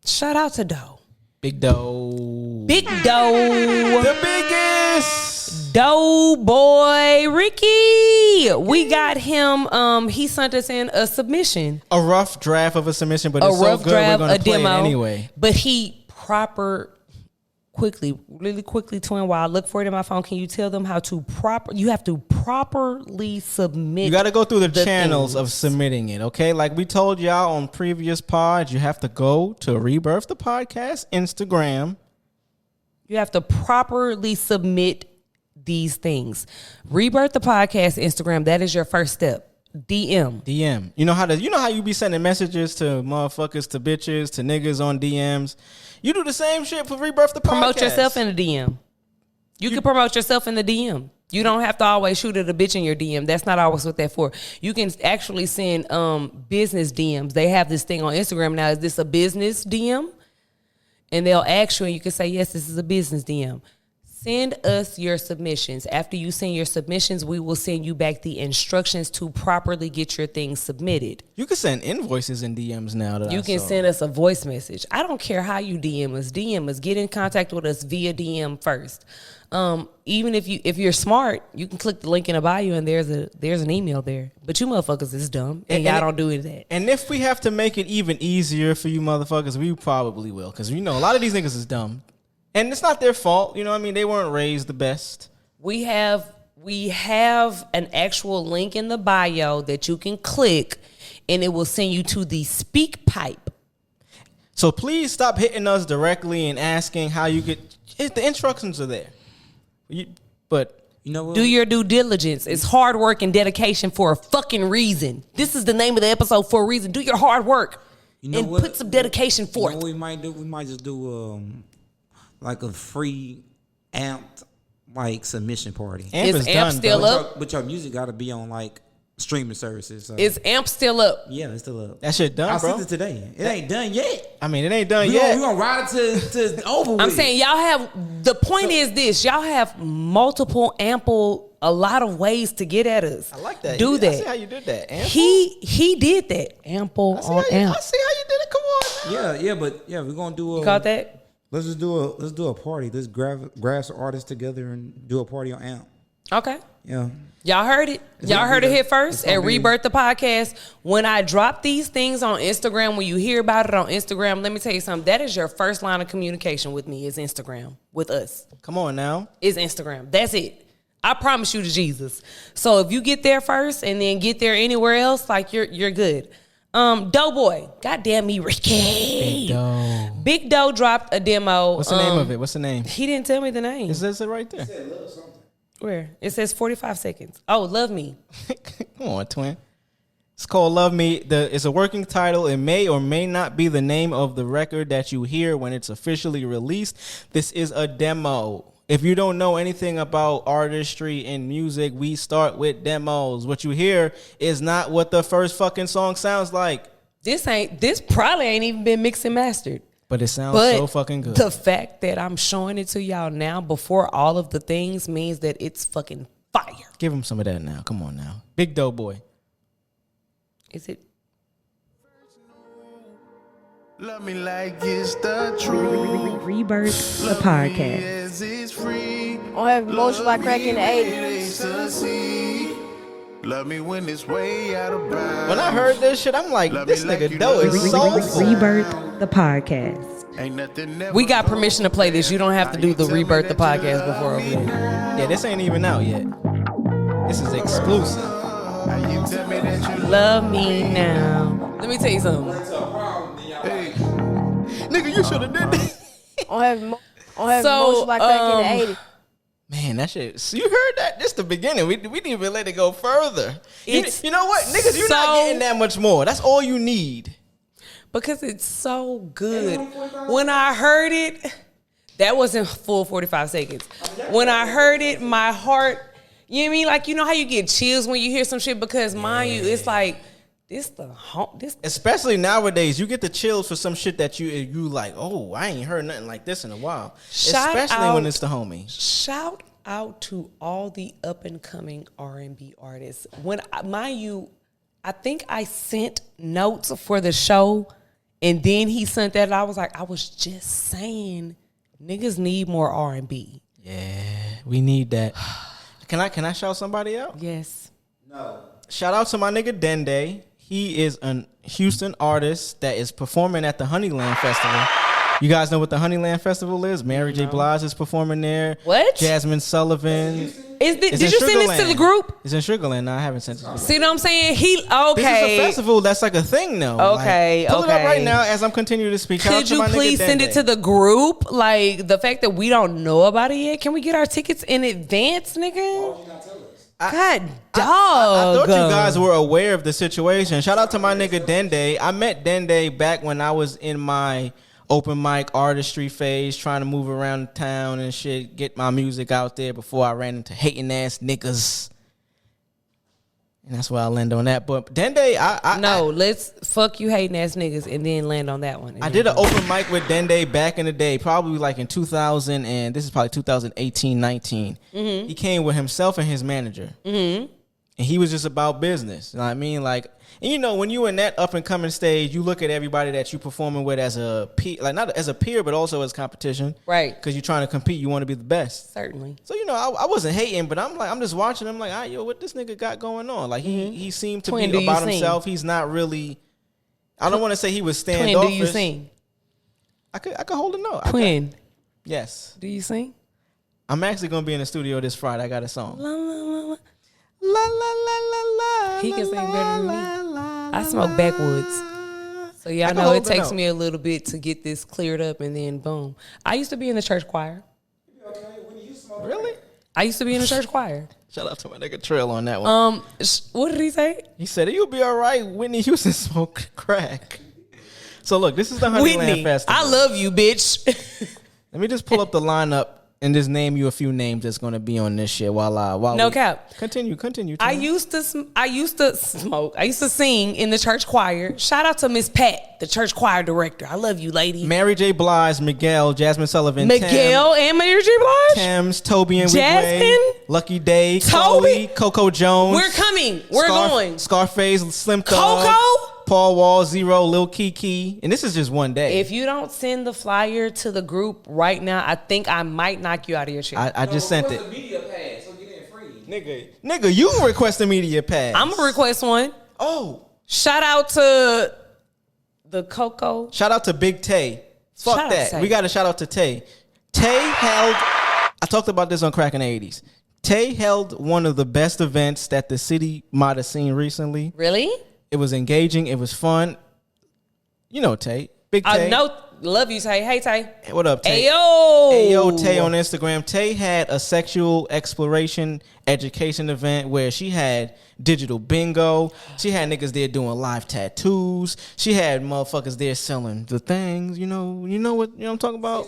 Shout out to Doe. Big Doe. Big Doe. The biggest. Doe boy Ricky. We got him. He sent us in a submission. A rough draft of a submission, but it's so good we're going to play it anyway. But he really quickly, twin, while I look for it in my phone, can you tell them how to you have to properly submit. You got to go through the channels things of submitting it, okay? Like we told y'all on previous pods, you have to go to Rebirth the Podcast Instagram. You have to properly submit these things. Rebirth the Podcast Instagram, that is your first step. DM. You know how you be sending messages to motherfuckers, to bitches, to niggas on DMs. You do the same shit for Rebirth the Podcast. Promote yourself in the DM. You can promote yourself in the DM. You don't have to always shoot at a bitch in your DM. That's not always what that's for. You can actually send business DMs. They have this thing on Instagram now. Is this a business DM? And they'll ask you, and you can say, yes, this is a business DM. Send us your submissions. After you send your submissions, we will send you back the instructions to properly get your things submitted. You can send invoices in DMs now. You can send us a voice message. I don't care how you DM us. DM us. Get in contact with us via DM first. Even if you're smart, you can click the link in the bio and there's an email there. But you motherfuckers is dumb and y'all don't do any of that. And if we have to make it even easier for you motherfuckers, we probably will, because a lot of these niggas is dumb. And it's not their fault, you know what I mean? They weren't raised the best. We have an actual link in the bio that you can click, and it will send you to the speak pipe. So please stop hitting us directly and asking how you get. The instructions are there. But you know what? Do your due diligence. It's hard work and dedication for a fucking reason. This is the name of the episode for a reason. Do your hard work and put some dedication forth. You know what we might do? We might just do like a free amped submission party. Is Amp still up? But your music got to be on streaming services. So. Is Amp still up? Yeah, it's still up. That shit done, bro. I sent it today. It ain't done yet. I mean, it ain't done yet. We gonna ride it to over with. I'm saying y'all have. The point is this: y'all have a lot of ways to get at us. I like that. Do that. I see how you did that. Ample? He did that. Ample on Amp. I see how you did it. Come on. Yeah, but we're gonna do. You caught that? Let's do a party. Let's grab some artists together and do a party on Amp. Okay. Yeah. Y'all heard it. Y'all heard it here first at Rebirth the Podcast. When I drop these things on Instagram, when you hear about it on Instagram, let me tell you something. That is your first line of communication with me is Instagram, with us. Come on now. Is Instagram. That's it. I promise you to Jesus. So if you get there first and then get there anywhere else, you're good. Doughboy. Goddamn me, Ricky. Big Doe dropped a demo. What's the name of it? What's the name? He didn't tell me the name. It says it right there. It said little something. Where? It says 45 seconds. Oh, Love Me. Come on, twin. It's called Love Me. It's a working title. It may or may not be the name of the record that you hear when it's officially released. This is a demo. If you don't know anything about artistry and music, we start with demos. What you hear is not what the first fucking song sounds like. This probably ain't even been mixed and mastered. But it sounds so fucking good. The fact that I'm showing it to y'all now before all of the things means that it's fucking fire. Give him some of that now. Come on now. Big Doe Boy. Is it? Love me like it's the truth. Rebirth the Podcast. Don't have emotion like crack in the 80s. Love me when it's way out of bounds. When I heard this shit, I'm like, this nigga Doe is soulful. Rebirth the Podcast. We got permission to play this. You don't have to do the Rebirth the Podcast before over there. Yeah, this ain't even out yet. This is exclusive. Love me now. Let me tell you something. Hey. Nigga, you should have did this. Don't have emotion like crack in the 80s. Man, that shit. So you heard that? This the beginning. We didn't even let it go further. You know what, niggas? You're not getting that much more. That's all you need. Because it's so good. When I heard it, that wasn't full 45 seconds. When I heard it, my heart, you know what I mean? Like, you know how you get chills when you hear some shit? Because mind you, it's like, this. Especially nowadays, you get the chills for some shit that you like, oh, I ain't heard nothing like this in a while. Especially when it's the homie. Shout out to all the up and coming R&B artists. When, mind you, I think I sent notes for the show, and then he sent that. I was like, I was just saying, niggas need more R&B. Yeah, we need that. Can I shout somebody out? Yes. No. Shout out to my nigga Dende. He is a Houston artist that is performing at the Honeyland Festival. You guys know what the Honeyland Festival is? Mary J. Blige is performing there. What? Jasmine Sullivan. Did you send this to the group? It's in Sugarland. No, I haven't sent it to the group. See what I'm saying? Okay. This is a festival that's like a thing, though. Okay, Pull it up right now as I'm continuing to speak. Could you please send it to the group? Like, the fact that we don't know about it yet. Can we get our tickets in advance, nigga? God, dog. I thought you guys were aware of the situation. Shout out to my nigga Dende. I met Dende back when I was in my open mic artistry phase, trying to move around town and shit, get my music out there before I ran into hating ass niggas. And that's why I land on that. But Dende, let's fuck you hating ass niggas and then land on that one. I did an open mic with Dende back in the day, probably like in 2000, and this is probably 2018, 19. Mm-hmm. He came with himself and his manager. Mm-hmm. And he was just about business. You know what I mean? Like, and you know, when you in that up and coming stage, you look at everybody that you performing with as a peer, like not as a peer, but also as competition. Right. Because you're trying to compete. You want to be the best. Certainly. So, you know, I wasn't hating, but I'm just watching him like, all right, yo, what this nigga got going on? Like, he seemed to be about himself. He's not really, I don't want to say he was standoffish. Twin, do you sing? I could hold a note. Twin. Yes. Do you sing? I'm actually going to be in the studio this Friday. I got a song. La, la, la, la. La, la, la, la, la, he can sing better than me. I smoke backwoods. So y'all know it takes me a little bit to get this cleared up, and then boom. I used to be in the church choir. Really? I used to be in the church choir. Shout out to my nigga Trill on that one. What did he say? He said, you'll be all right. Whitney Houston smoked crack. So look, this is the Honeyland Festival. I love you, bitch. Let me just pull up the lineup and just name you a few names that's gonna be on this shit while cap. Continue. I used to smoke. I used to sing in the church choir. Shout out to Miss Pat, the church choir director. I love you, lady. Mary J. Blige, Miguel, Jasmine Sullivan, and Mary J. Blige, Thames, Toby and Jasmine, Wigway, Lucky Day, Toby, Chloe, Coco Jones. We're coming. We're going. Scarface, Slim Thug, Coco, Paul Wall, Zero, Lil Kiki, and this is just one day. If you don't send the flyer to the group right now, I think I might knock you out of your chair. I just sent it. Media pass, so get in free. Nigga, you request a media pass. I'm gonna request one. Oh, shout out to the Coco. Shout out to Big Tay. Fuck Shout that. Tay. We got to shout out to Tay. Tay held. I talked about this on Crack in the 80s. Tay held one of the best events that the city might have seen recently. Really? It was engaging. It was fun. You know Tay. Big Tay. Love you, Tay. Hey, Tay. What up, Tay? Ayo, Tay on Instagram. Tay had a sexual exploration education event where she had digital bingo. She had niggas there doing live tattoos. She had motherfuckers there selling the things. You know what I'm talking about?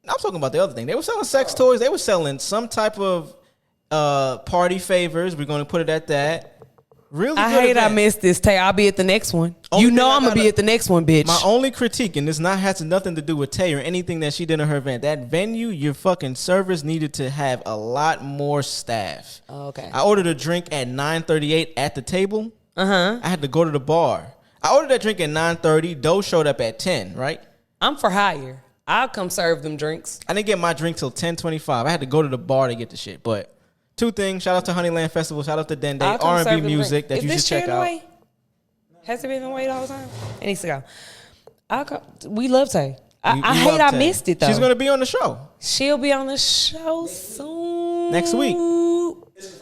I'm talking about the other thing. They were selling sex toys. They were selling some type of party favors. We're going to put it at that. Really I good hate event. I missed this, Tay. I'll be at the next one. Only You know thing I'm going to be at the next one, bitch. My only critique, and this has nothing to do with Tay or anything that she did in her event. That venue, your fucking service needed to have a lot more staff. Oh, okay. I ordered a drink at 9:38 at the table. Uh-huh. I had to go to the bar. I ordered that drink at 9:30. Doe showed up at 10, right? I'm for hire. I'll come serve them drinks. I didn't get my drink till 10:25. I had to go to the bar to get the shit. But two things. Shout out to Honeyland Festival. Shout out to Dende. I'll come serve R&B them music drinks. that you should check out. Way? Has it been in the way all the time? It needs to go. We love Tay. I hate I missed it, though. She's going to be on the show. She'll be on the show soon. Next week.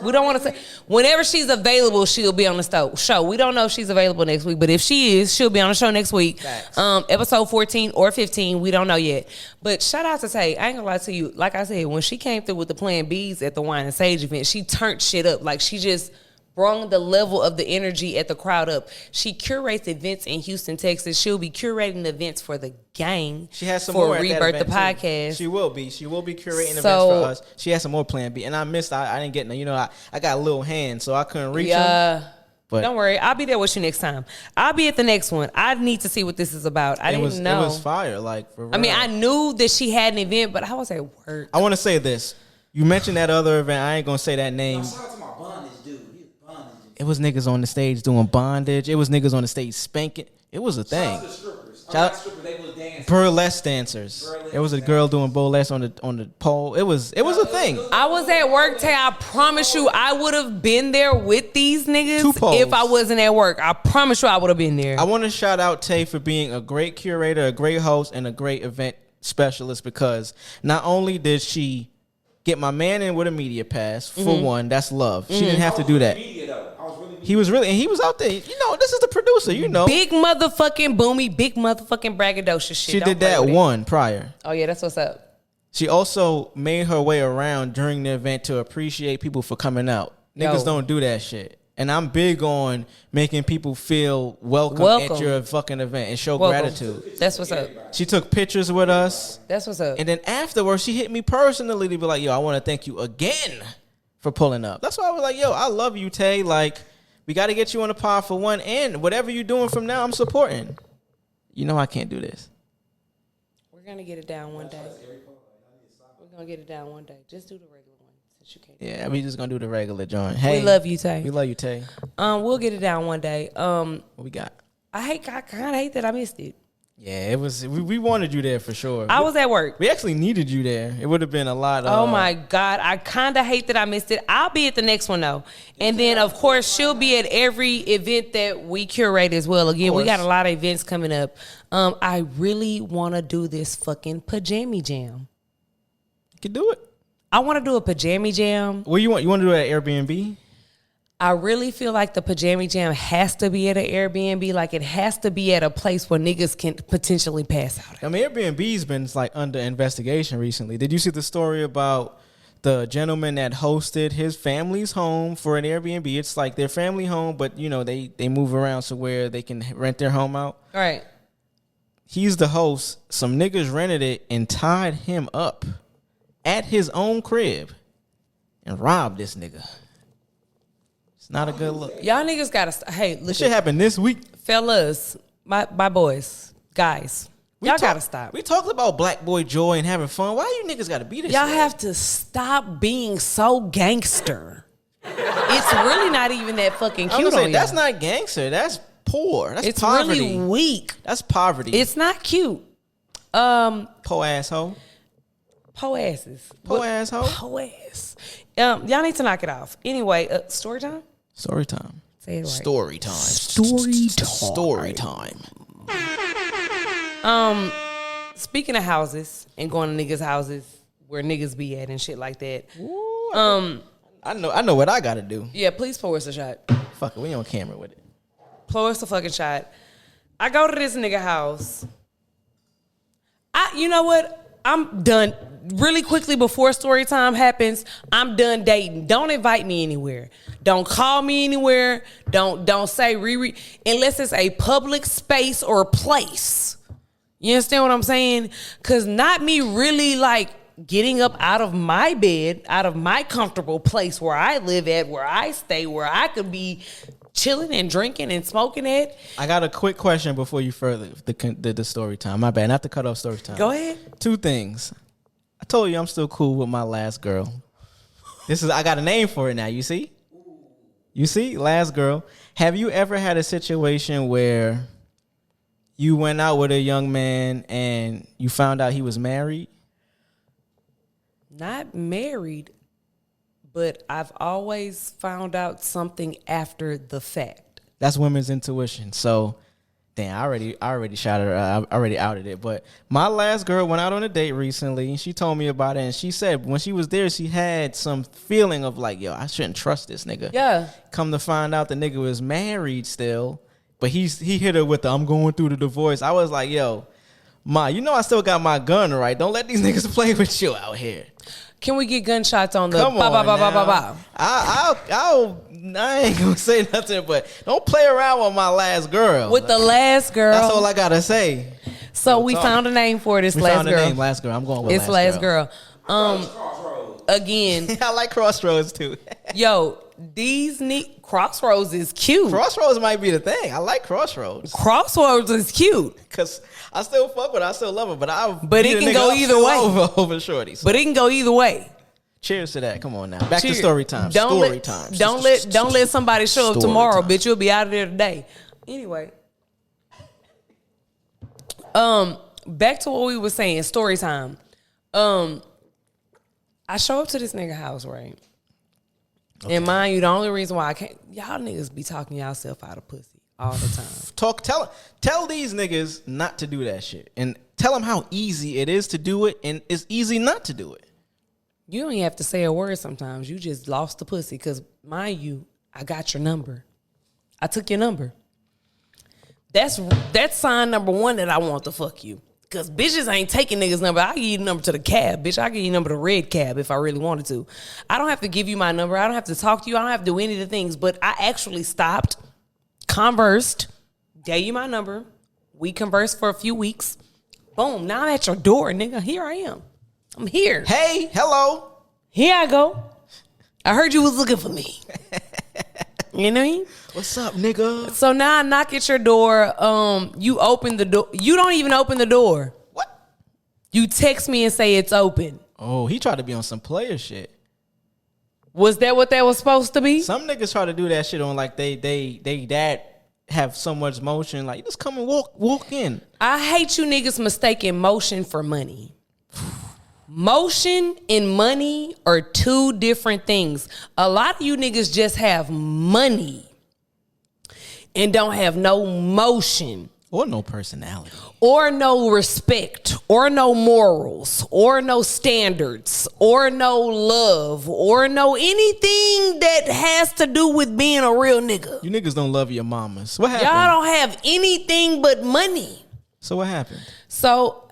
We don't want to say. Whenever she's available, she'll be on the show. We don't know if she's available next week, but if she is, she'll be on the show next week. Episode 14 or 15, we don't know yet. But shout out to Tay. I ain't gonna lie to you. Like I said, when she came through with the Plan Bs at the Wine and Sage event, she turned shit up. Like she just brought the level of the energy at the crowd up. She curates events in Houston, Texas. She'll be curating the events for the gang. She has some for more at Rebirth that the podcast. Too. She will be curating events for us. She has some more Plan B, and I missed. I didn't get no. You know, I got a little hand, so I couldn't reach her. But don't worry, I'll be there with you next time. I'll be at the next one. I need to see what this is about. I didn't know. It was fire. Like for real. I mean, I knew that she had an event, but I was at work. I want to say this. You mentioned that other event. I ain't gonna say that name. Shout out to my bondage dude. He was bondage. It was niggas on the stage doing bondage. It was niggas on the stage spanking. It was a thing. Shout out to the strippers. They was dancing. Burlesque dancers. It was a girl doing burlesque on the pole. It was a thing. I was at work, Tay. I promise you, I would have been there with these niggas if I wasn't at work. I promise you, I would have been there. I want to shout out Tay for being a great curator, a great host, and a great event specialist, because not only did she get my man in with a media pass, for one, that's love. She didn't have to do that. He was out there. You know, this is the producer, you know. Big motherfucking boomy, big motherfucking braggadocious shit. She did that one prior. Oh, yeah, that's what's up. She also made her way around during the event to appreciate people for coming out. Niggas don't do that shit. And I'm big on making people feel welcome. At your fucking event and show gratitude. That's what's up. She took pictures with us. That's what's up. And then afterwards, she hit me personally to be like, yo, I want to thank you again for pulling up. That's why I was like, yo, I love you, Tay. Like, we got to get you on the pod for one. And whatever you're doing from now, I'm supporting. You know I can't do this. We're going to get it down one day. We're going to get it down one day. Just do the regular one since you can't. Yeah, we just going to do the regular joint. Hey, we love you, Tay. We love you, Tay. We'll get it down one day. What we got? I kind of hate that I missed it. Yeah, it was. We wanted you there for sure. I was at work. We actually needed you there. It would have been a lot of. Oh my God, I kind of hate that I missed it. I'll be at the next one though, and then of course she'll be at every event that we curate as well. Again, we got a lot of events coming up. I really want to do this fucking pajama jam. You can do it. I want to do a pajama jam. What you want? You want to do it at Airbnb? I really feel like the pajama jam has to be at an Airbnb. Like it has to be at a place where niggas can potentially pass out. I mean, Airbnb's been like under investigation recently. Did you see the story about the gentleman that hosted his family's home for an Airbnb? It's like their family home, but you know they move around so where they can rent their home out. All right. He's the host. Some niggas rented it and tied him up at his own crib and robbed this nigga. Not a good look. Y'all niggas gotta. Hey, listen. This shit happened this week. Fellas, my boys, guys, y'all gotta stop. We talked about black boy joy and having fun. Why you niggas gotta be this? Y'all have to stop being so gangster. It's really not even that fucking cute on y'all. That's not gangster. That's poor. That's poverty. It's really weak. That's poverty. It's not cute. Po asshole. Po asses. Po asshole. Po ass. Y'all need to knock it off. Anyway, story time. Story time. Say it right. Story time. Story time. Speaking of houses and going to niggas' houses where niggas be at and shit like that. Ooh, I know what I gotta do. Yeah, please pour us a shot. Fuck it, we on camera with it. Pour us a fucking shot. I go to this nigga house. You know what? I'm done. Really quickly before story time happens, I'm done dating. Don't invite me anywhere. Don't call me anywhere. Don't say Riri unless it's a public space or place. You understand what I'm saying? Cause not me really like getting up out of my bed, out of my comfortable place where I live at, where I stay, where I could be chilling and drinking and smoking at. I got a quick question before you further the story time. My bad, not to cut off story time. Go ahead. 2 things. I told you I'm still cool with my last girl. I got a name for it now, you see? You see? Last girl. Have you ever had a situation where you went out with a young man and you found out he was married? Not married, but I've always found out something after the fact. That's women's intuition. So Damn, I already shouted her. I already outed it. But my last girl went out on a date recently, and she told me about it. And she said when she was there, she had some feeling of like, yo, I shouldn't trust this nigga. Yeah. Come to find out, the nigga was married still, but he hit her with the I'm going through the divorce. I was like, yo, Ma, you know I still got my gun, right? Don't let these niggas play with you out here. Can we get gunshots on the Come on ba? I ain't gonna say nothing, but don't play around with my last girl. With the last girl. That's all I gotta say. So we found a name for this last girl. Name, last girl. I'm going with it's last girl. Again. I like Crossroads too. Yo, Crossroads is cute. Crossroads might be the thing. I like Crossroads. Crossroads is cute. Cause I still fuck with her, I still love her, but it can go either way. Over shorty. So. But it can go either way. Cheers to that. Come on now. Back to story time. Don't let somebody show up tomorrow, bitch. You'll be out of there today. Anyway. Back to what we were saying, story time. I show up to this nigga house, right? Okay. And mind you, the only reason why I can't, y'all niggas be talking yourself out of pussy all the time. Tell these niggas not to do that shit. And tell them how easy it is to do it, and it's easy not to do it. You don't even have to say a word sometimes. You just lost the pussy. Because, mind you, I got your number. I took your number. That's sign number one that I want to fuck you. Because bitches ain't taking niggas' number. I give you the number to the cab. Bitch, I give you the number to the red cab if I really wanted to. I don't have to give you my number. I don't have to talk to you. I don't have to do any of the things. But I actually stopped, conversed, gave you my number. We conversed for a few weeks. Boom, now I'm at your door, nigga. Here I am. I'm here. Hey, hello. Here I go. I heard you was looking for me. You know what I mean? What's up, nigga? So now I knock at your door. You open the door. You don't even open the door. What? You text me and say it's open. Oh, he tried to be on some player shit. Was that what that was supposed to be? Some niggas try to do that shit on like they that have so much motion. Like, just come and walk in. I hate you niggas mistaking motion for money. Motion and money are two different things. A lot of you niggas just have money and don't have no motion. Or no personality. Or no respect. Or no morals. Or no standards. Or no love. Or no anything that has to do with being a real nigga. You niggas don't love your mamas. What happened? Y'all don't have anything but money. So what happened? So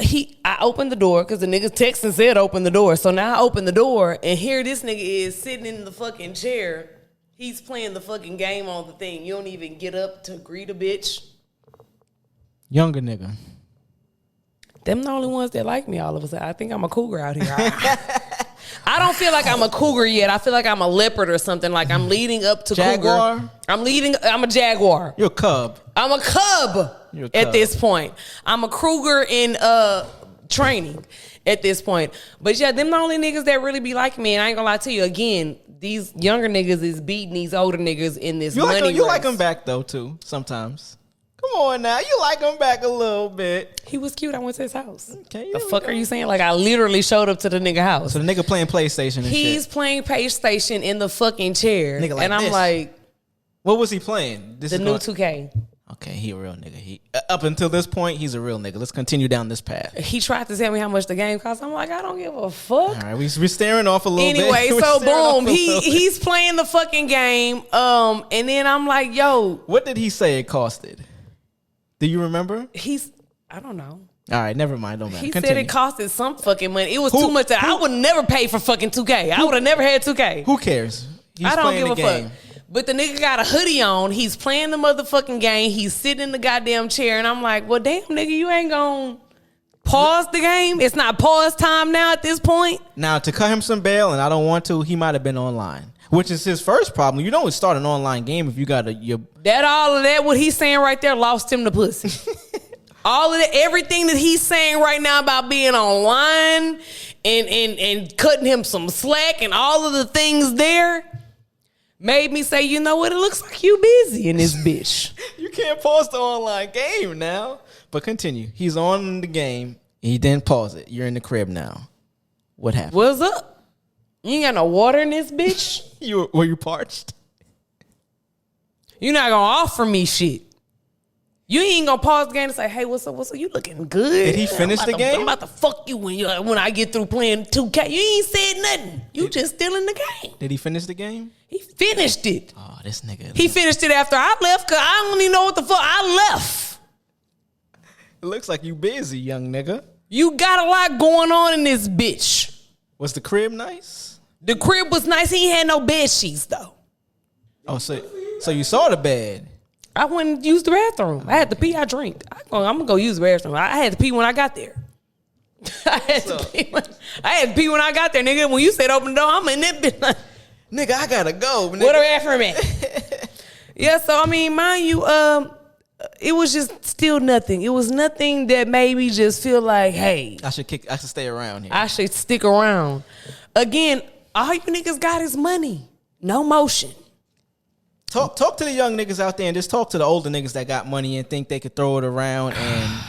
I opened the door because the nigga text and said open the door. So now I open the door and here this nigga is sitting in the fucking chair. He's playing the fucking game on the thing. You don't even get up to greet a bitch. Younger nigga. Them the only ones that like me all of a sudden. I think I'm a cougar out here. I don't feel like I'm a cougar yet. I feel like I'm a leopard or something. Like I'm leading up to Jaguar? cougar. I'm a jaguar. You're a cub. I'm a cub at this point. I'm a cougar in training at this point. But yeah, them the only niggas that really be like me. And I ain't gonna lie to you. Again, these younger niggas is beating these older niggas in this money race. You like them back though too sometimes. Come on now, you like him back a little bit. He was cute. I went to his house. Okay, the fuck are you saying? Like I literally showed up to the nigga house. So the nigga playing PlayStation and He's shit. playing PlayStation in the fucking chair. Nigga like and I'm this. like, what was he playing? The new 2K. Okay, he a real nigga. He up until this point, he's a real nigga. Let's continue down this path. He tried to tell me how much the game cost. I'm like, I don't give a fuck. All right, we're staring off a little bit. Anyway, so boom, he's playing the fucking game. And then I'm like, yo. What did he say it costed? Do you remember? I don't know. All right, never mind. Don't matter. He Continue. said it costed some fucking money. It was too much. I would never pay for fucking 2K. I would have never had 2K. Who cares? He's I don't playing give the a game. fuck. But the nigga got a hoodie on. He's playing the motherfucking game. He's sitting in the goddamn chair. And I'm like, well, damn, nigga, you ain't gonna pause the game? It's not pause time now at this point? Now, to cut him some bail, and I don't want to, he might have been online. Which is his first problem. You don't start an online game if you got all of that, what he's saying right there, lost him the pussy. All of that, everything that he's saying right now about being online and cutting him some slack and all of the things there made me say, you know what? It looks like you busy in this bitch. You can't pause the online game now. But continue. He's on the game. He didn't pause it. You're in the crib now. What happened? What's up? You ain't got no water in this bitch? Were you parched? You're not gonna offer me shit. You ain't gonna pause the game and say, "Hey, what's up? What's up? You looking good?" Did he finish the game? I'm about to fuck you when I get through playing 2K. You ain't said nothing. You just still in the game. Did he finish the game? He finished it. Oh, this nigga. He finished it after I left because I don't even know what the fuck I left. It looks like you busy, young nigga. You got a lot going on in this bitch. Was the crib nice? The crib was nice. He ain't had no bed sheets though. Oh, so you saw the bed. I went and used the bathroom. I had to pee. I drank. I'm gonna go use the bathroom. I had to pee when I got there. I had to pee when I got there, nigga. When you said open the door, I'm in that bitch. Nigga, I gotta go. Nigga. Where the bathroom at? Yeah, so I mean, mind you, it was just still nothing. It was nothing that made me just feel like, hey, I should stay around here. I should stick around. Again, all you niggas got is money, no motion. Talk to the young niggas out there and just talk to the older niggas that got money and think they could throw it around and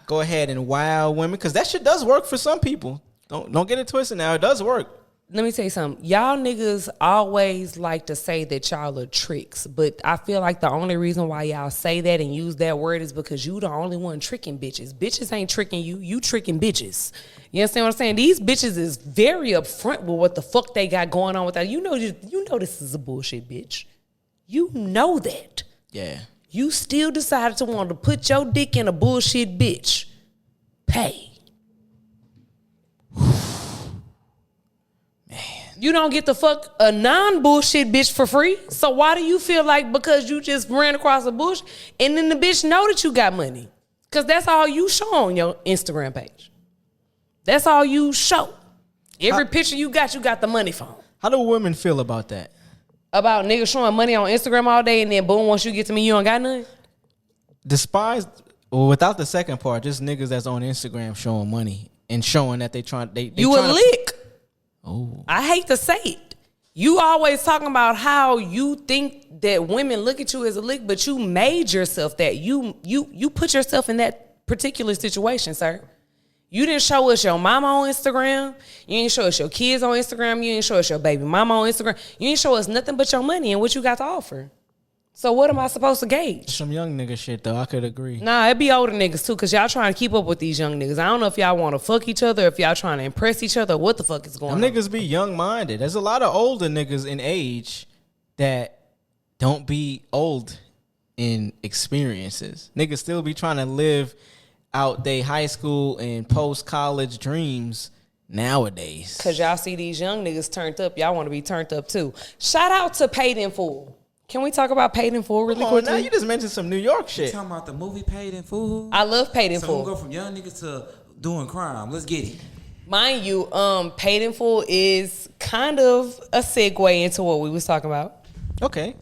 go ahead and wow women, because that shit does work for some people. Don't get it twisted now. It does work. Let me tell you something. Y'all niggas always like to say that y'all are tricks, but I feel like the only reason why y'all say that and use that word is because you the only one tricking bitches. Bitches ain't tricking you. You tricking bitches. You understand what I'm saying? These bitches is very upfront with what the fuck they got going on with that. You know this is a bullshit bitch. You know that. Yeah. You still decided to want to put your dick in a bullshit bitch. Pay. Man. You don't get to fuck a non-bullshit bitch for free. So why do you feel like because you just ran across a bush and then the bitch know that you got money? Because that's all you show on your Instagram page. That's all you show. Every picture you got the money from. How do women feel about that? About niggas showing money on Instagram all day and then boom, once you get to me, you don't got none? Without the second part, just niggas that's on Instagram showing money and showing that they you a lick. Oh. I hate to say it. You always talking about how you think that women look at you as a lick, but you made yourself that. You put yourself in that particular situation, sir. You didn't show us your mama on Instagram. You didn't show us your kids on Instagram. You didn't show us your baby mama on Instagram. You didn't show us nothing but your money and what you got to offer. So what am I supposed to gauge? Some young nigga shit, though. I could agree. Nah, it be older niggas, too, because y'all trying to keep up with these young niggas. I don't know if y'all want to fuck each other, if y'all trying to impress each other, what the fuck is going on. Them niggas be young-minded. There's a lot of older niggas in age that don't be old in experiences. Niggas still be trying to live out they high school and post-college dreams nowadays. Because y'all see these young niggas turned up. Y'all want to be turned up, too. Shout out to Paid in Full. Can we talk about Paid in Full really quickly? Now you just mentioned some New York shit. You talking about the movie Paid in Full? I love Paid in Full. So we go from young niggas to doing crime. Let's get it. Mind you, Paid in Full is kind of a segue into what we was talking about. Okay.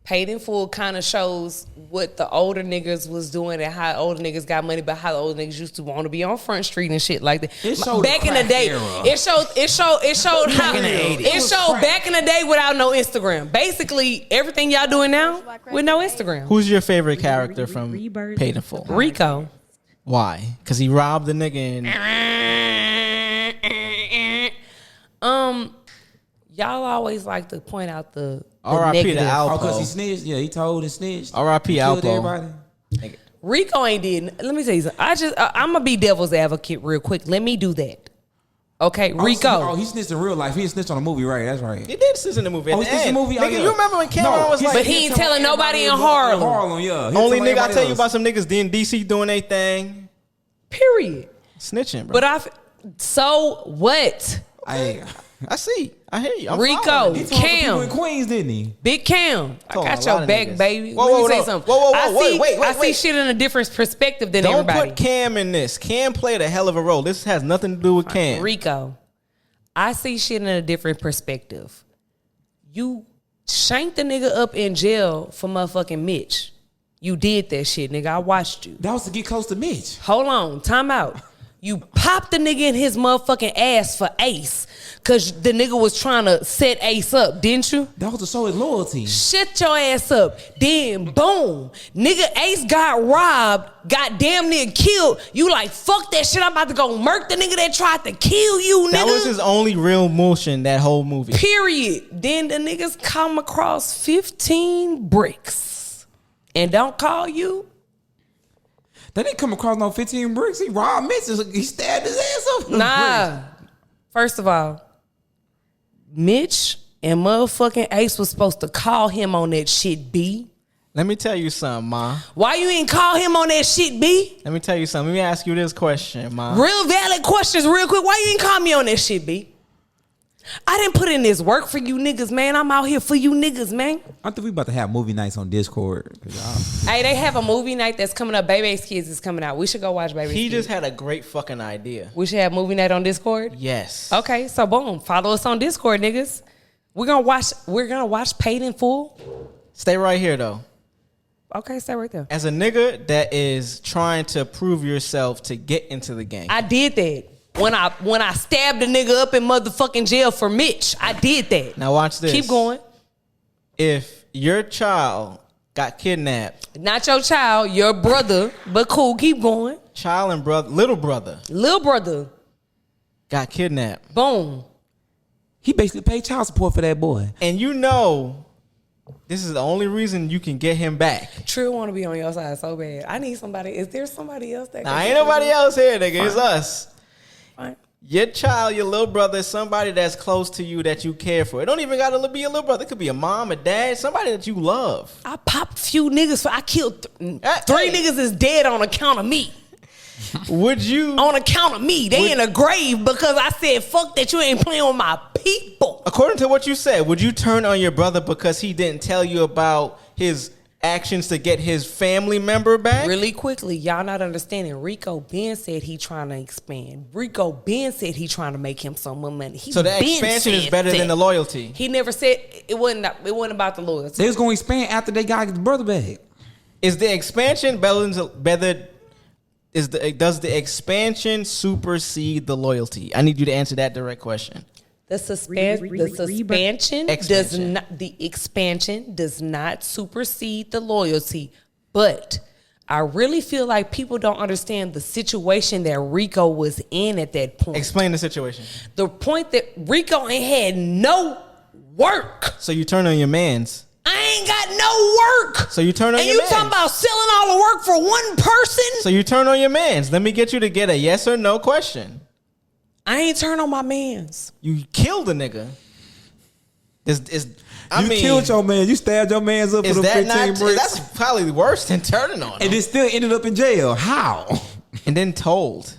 Paid in Full kind of shows what the older niggas was doing and how older niggas got money, but how the older niggas used to want to be on Front Street and shit like that. Back in the day, it showed how it showed back in the day without no Instagram. Basically, everything y'all doing now with no Instagram. Who's your favorite character from Paid in Full? Rico. Why? Because he robbed the nigga and y'all always like to point out the R.I.P. to Alpo. Oh, because he snitched? Yeah, he told and snitched. R.I.P. Alpo. Everybody. Rico ain't did. Let me tell you something. I'm going to be devil's advocate real quick. Let me do that. Okay, Rico. Oh, he snitched in real life. He didn't snitch on the movie, right? That's right. He did snitch in the movie. Oh, he snitched in the movie? Nigga, you remember when Cameron was like... But he ain't telling nobody in Harlem. Harlem, yeah. Only nigga I tell you about some niggas in D.C. doing their thing. Period. Snitching, bro. But so what? I see. I hear you. I'm Rico, he told Cam, in Queens, didn't he? Big Cam. I got your back, baby. Whoa, Let me say something. I see wait. shit in a different perspective than everybody. Don't put Cam in this. Cam played a hell of a role. This has nothing to do with Cam. Rico, I see shit in a different perspective. You shanked the nigga up in jail for motherfucking Mitch. You did that shit, nigga. I watched you. That was to get close to Mitch. Hold on. Time out. You popped the nigga in his motherfucking ass for Ace. Cause the nigga was trying to set Ace up, didn't you? That was to show his loyalty. Shut your ass up. Then boom, nigga Ace got robbed, got damn near killed. You like, fuck that shit. I'm about to go murk the nigga that tried to kill you, nigga. That was his only real motion that whole movie. Period. Then the niggas come across 15 bricks. and don't call you, That didn't come across no 15 bricks. He robbed Mitch. He stabbed his ass up. nah. First of all, Mitch and motherfucking Ace was supposed to call him on that shit, B. Let me tell you something, Ma. Why you ain't call him on that shit, B? Let me tell you something. Let me ask you this question, Ma. Real valid questions real quick. Why you ain't call me on that shit, B? I didn't put in this work for you niggas, man. I'm out here for you niggas, man. I think we about to have movie nights on Discord. Hey, they have a movie night that's coming up. Baby's Kids is coming out. We should go watch Baby's Kids. He just had a great fucking idea. We should have movie night on Discord? Yes. Okay, so boom. Follow us on Discord, niggas. We're gonna watch Paid in Full. Stay right here, though. Okay, stay right there. As a nigga that is trying to prove yourself to get into the game. I did that. When I stabbed a nigga up in motherfucking jail for Mitch, I did that. Now watch this. Keep going. If your child got kidnapped. Not your child, your brother, but cool, keep going. Child and brother, little brother got kidnapped. Boom. He basically paid child support for that boy. And you know this is the only reason you can get him back. True want to be on your side so bad. I need somebody. Is there somebody else that Nah, ain't nobody else here, nigga. Fine. It's us. Fine. Your child, your little brother is somebody that's close to you that you care for. It don't even got to be your little brother. It could be a mom, a dad, somebody that you love. I popped a few niggas. I killed three niggas is dead on account of me. Would you? On account of me. They in a grave because I said, fuck that, you ain't playing with my people. According to what you said, would you turn on your brother because he didn't tell you about his actions to get his family member back? Really quickly, y'all not understanding. Rico Ben said he trying to expand. Rico Ben said he trying to make him some more money. So the expansion is better than the loyalty. He never said it wasn't about the loyalty. They was going to expand after they got his brother back. Is the expansion does the expansion supersede the loyalty? I need you to answer that direct question. The expansion does not supersede the loyalty, but I really feel like people don't understand the situation that Rico was in at that point. Explain the situation. The point that Rico ain't had no work. So you turn on your mans. I ain't got no work. So you turn on and your mans. And you talking about selling all the work for one person? So you turn on your mans. Let me get you to get a yes or no question. I ain't turn on my mans. You killed a nigga. You killed your man. You stabbed your mans up for the 15 bricks. That's probably worse than turning on him. And it still ended up in jail. How? And then told.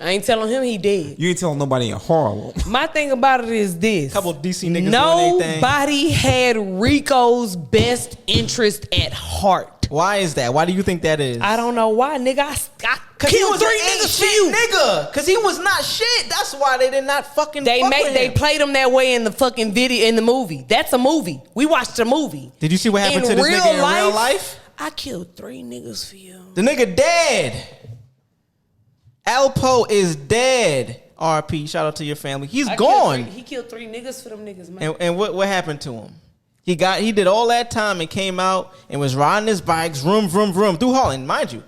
I ain't telling him he dead. You ain't telling nobody in Harlem. My thing about it is this. Couple DC niggas Nobody had Rico's best interest at heart. Why is that? Why do you think that is? I don't know why, nigga. I killed 3 niggas for you, nigga. Cause he was not shit. That's why they did not fucking. They played him that way in the fucking video in the movie. That's a movie. We watched a movie. Did you see what happened to this nigga in real life? I killed 3 niggas for you. The nigga dead. Alpo is dead. RP. Shout out to your family. He's gone. He killed 3 niggas for them niggas, man. And what happened to him? He did all that time and came out and was riding his bikes, vroom through Holland. Mind you,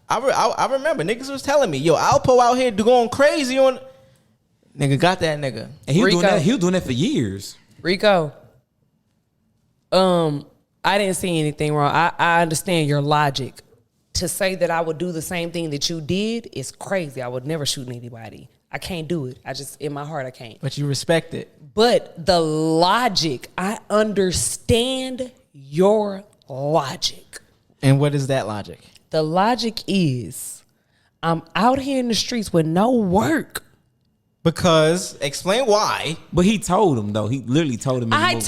I remember niggas was telling me, yo, Alpo out here going crazy on. Nigga got that nigga. And he was doing that for years. Rico. I didn't see anything wrong. I understand your logic. To say that I would do the same thing that you did is crazy. I would never shoot anybody. I can't do it. In my heart, I can't. But you respect it. But the logic, I understand your logic. And what is that logic? The logic is, I'm out here in the streets with no work. Because, explain why. But he told him, though. He literally told him. I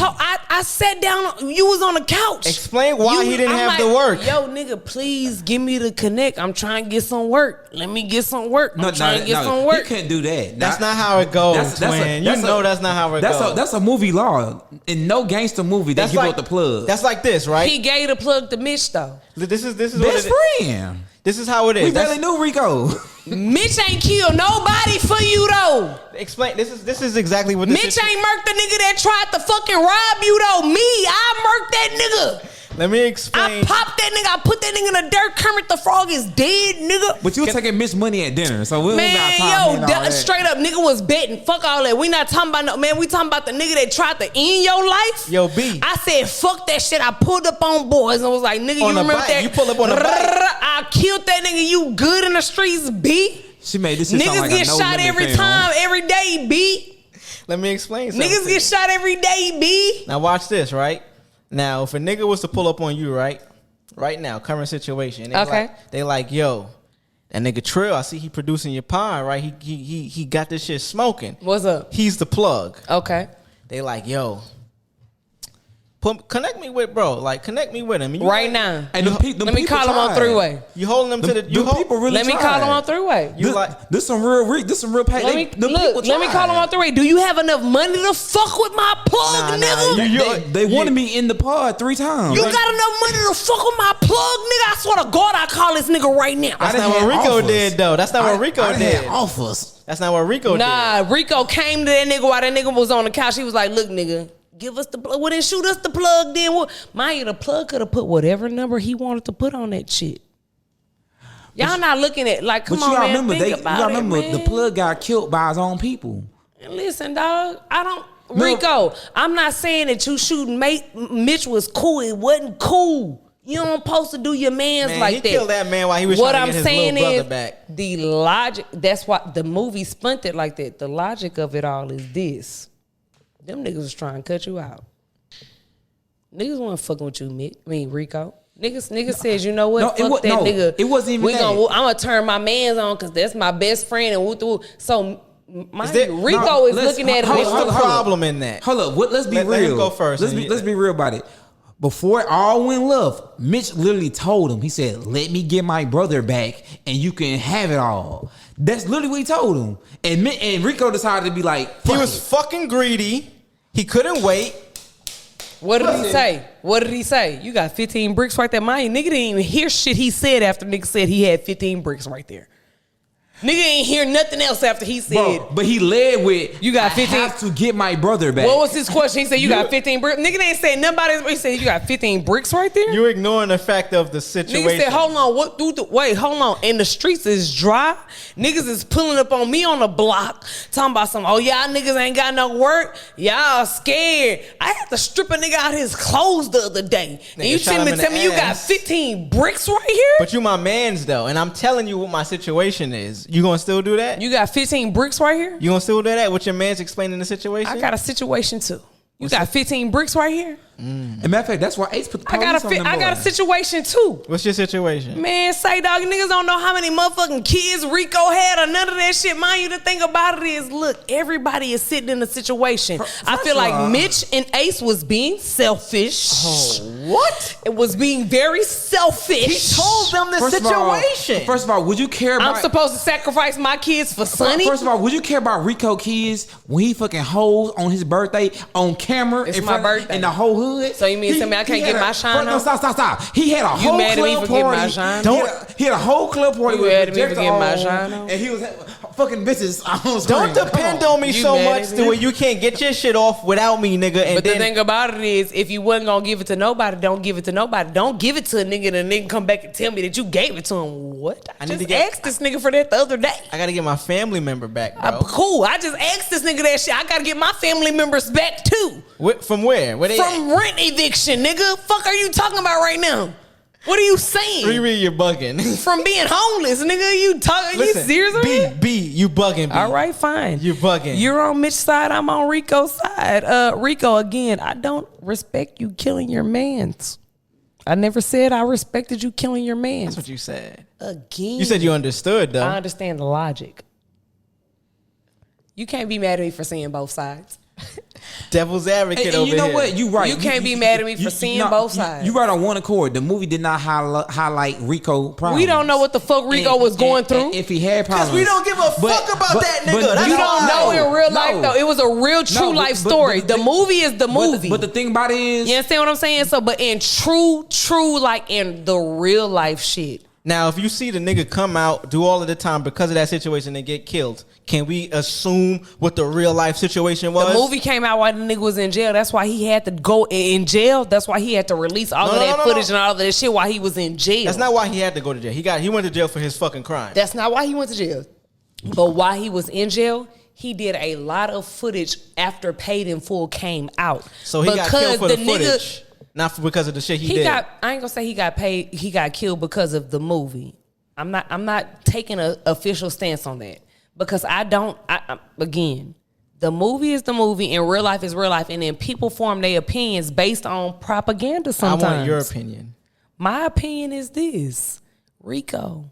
sat down. You was on the couch. Explain why he didn't have the work. Yo, nigga, please give me the connect. I'm trying to get some work. Let me get some work. I'm trying to get some work. You can't do that. That's not how it goes, twin. You know that's not how it goes. That's a movie law. In no gangster movie, they give out the plug. That's like this, right? He gave the plug to Mitch, though. This is best what it friend. This is how it is. We barely knew Rico. Mitch ain't killed nobody for you though. Explain. This is exactly what this Mitch ain't murked the nigga that tried to fucking rob you though. Me, I murked that nigga. Let me explain. I popped that nigga. I put that nigga in the dirt. Kermit the Frog is dead, nigga. But you were taking Mitch money at dinner, so we don't got time. Straight up, nigga was betting. Fuck all that. We not talking about no man. We talking about the nigga that tried to end your life. Yo, B. I said fuck that shit. I pulled up on boys and was like, nigga, you remember that? You pull up on the bike. I killed that nigga. You good in the streets, B? She made this shit sound niggas like get a no shot limit every film. time, every day, B. Let me explain something. Niggas get shot every day, B. Now watch this, right? Now, if a nigga was to pull up on you, right now, current situation, they like, yo, that nigga Trill, I see he producing your pie, right? He got this shit smoking. What's up? He's the plug. Okay. They like, yo, connect me with bro. Like, connect me with him. Right now. And let me call him on three-way. You holding them to the. People really Let me call him on three-way. This some real pay. Let me call him on three-way. Do you have enough money to fuck with my plug, nigga? They wanted me in the pod 3 times. You got enough money to fuck with my plug, nigga? I swear to God, I call this nigga right now. That's not what Rico did, though. That's not what Rico did. Offers. That's not what Rico did. Nah, Rico came to that nigga while that nigga was on the couch. He was like, look, nigga, give us the plug. Well, then shoot us the plug then. Well, mind you, the plug could have put whatever number he wanted to put on that shit. Y'all not looking at, like, come on, man, think about it, man. The plug got killed by his own people. And listen, dog, Rico, I'm not saying that you shooting Mitch was cool. It wasn't cool. You don't supposed to do your mans like that. He killed that man while he was trying to get his little brother back. The logic, that's why the movie spun it like that. The logic of it all is this. Them niggas was trying to cut you out. Niggas wasn't fucking with you, Rico. Niggas says, you know what? Fuck that nigga. It wasn't even that. I'm gonna turn my mans on because that's my best friend and woo. So Rico is looking at it. What's the problem in that? Hold up. Let's be real. Let him go first. Let's be real about it. Before it all went left, Mitch literally told him, he said, let me get my brother back and you can have it all. That's literally what he told him. And Rico decided to be like, he was fucking greedy. He couldn't wait. What did he say? What did he say? You got 15 bricks right there. Nigga didn't even hear shit he said after nigga said he had 15 bricks right there. Nigga ain't hear nothing else after he said. Bro, but he led with, you got 15. I have to get my brother back. What was his question? He said, you got 15 bricks. Nigga ain't say nothing about it. He said, you got 15 bricks right there? You ignoring the fact of the situation. Nigga said, hold on. Wait, hold on. And the streets is dry. Niggas is pulling up on me on the block. Talking about some, oh, y'all niggas ain't got no work. Y'all scared. I had to strip a nigga out his clothes the other day. And you tell me you got 15 bricks right here? But you my mans, though. And I'm telling you what my situation is. You gonna still do that? You got 15 bricks right here? You gonna still do that with your man's explaining the situation? I got a situation too. You got 15 bricks right here? And matter of fact, that's why Ace put the police on them. I got a situation too. What's your situation? Man, say dog, niggas don't know how many motherfucking kids Rico had or none of that shit. Mind you, the thing about it is, look, everybody is sitting in a situation. I feel like Mitch and Ace was being selfish. Oh, what? It was being very selfish. He told them the situation. First of all, would you care about... I'm supposed to sacrifice my kids for Sonny? First of all, would you care about Rico kids when he fucking hoes on his birthday on camera? It's my birthday. In the whole hood? So you mean to tell me I can't get my shine on? No, stop. He had a whole club party. You mad at me for getting my shine on? He had a whole club party with mad at me for getting my shine on? And he was fucking bitches on screen. Don't depend on me so much to where you can't get your shit off without me, nigga. And but the thing about it is, if you wasn't gonna give it to nobody, don't give it to nobody. Don't give it to a nigga and a nigga come back and tell me that you gave it to him. What? I just asked this nigga for that the other day. I gotta get my family member back, bro. Cool. I just asked this nigga that shit. I gotta get my family members back too. From where? Where they From rent eviction, nigga. Fuck are you talking about right now? What are you saying? Riri, you're bugging. From being homeless, nigga. You talking? You serious? B, you bugging. B. All right, fine. You're bugging. You're on Mitch's side. I'm on Rico's side. Rico, again, I don't respect you killing your mans. I never said I respected you killing your mans. That's what you said. Again. You said you understood, though. I understand the logic. You can't be mad at me for seeing both sides. Devil's advocate over here. You know what? You right. You can't be mad at me for seeing both sides. You right on one accord. The movie did not highlight Rico problems. We don't know what the fuck Rico was going through. If he had problems. Because we don't give a fuck about that nigga. You don't know in real life, though. It was a real true life story. The movie is the movie. But the thing about it is... You understand what I'm saying? So, but in true, like in the real life shit, Now, if you see the nigga come out, do all of the time because of that situation and get killed, can we assume what the real life situation was? The movie came out while the nigga was in jail. That's why he had to go in jail. That's why he had to release all of that footage and all of that shit while he was in jail. That's not why he had to go to jail. He went to jail for his fucking crime. That's not why he went to jail. But while he was in jail, he did a lot of footage after Paid in Full came out. So he got killed for the footage. Not because of the shit he did. I ain't gonna say he got paid. He got killed because of the movie. I'm not taking an official stance on that because again, the movie is the movie and real life is real life, and then people form their opinions based on propaganda. Sometimes I want your opinion. My opinion is this, Rico.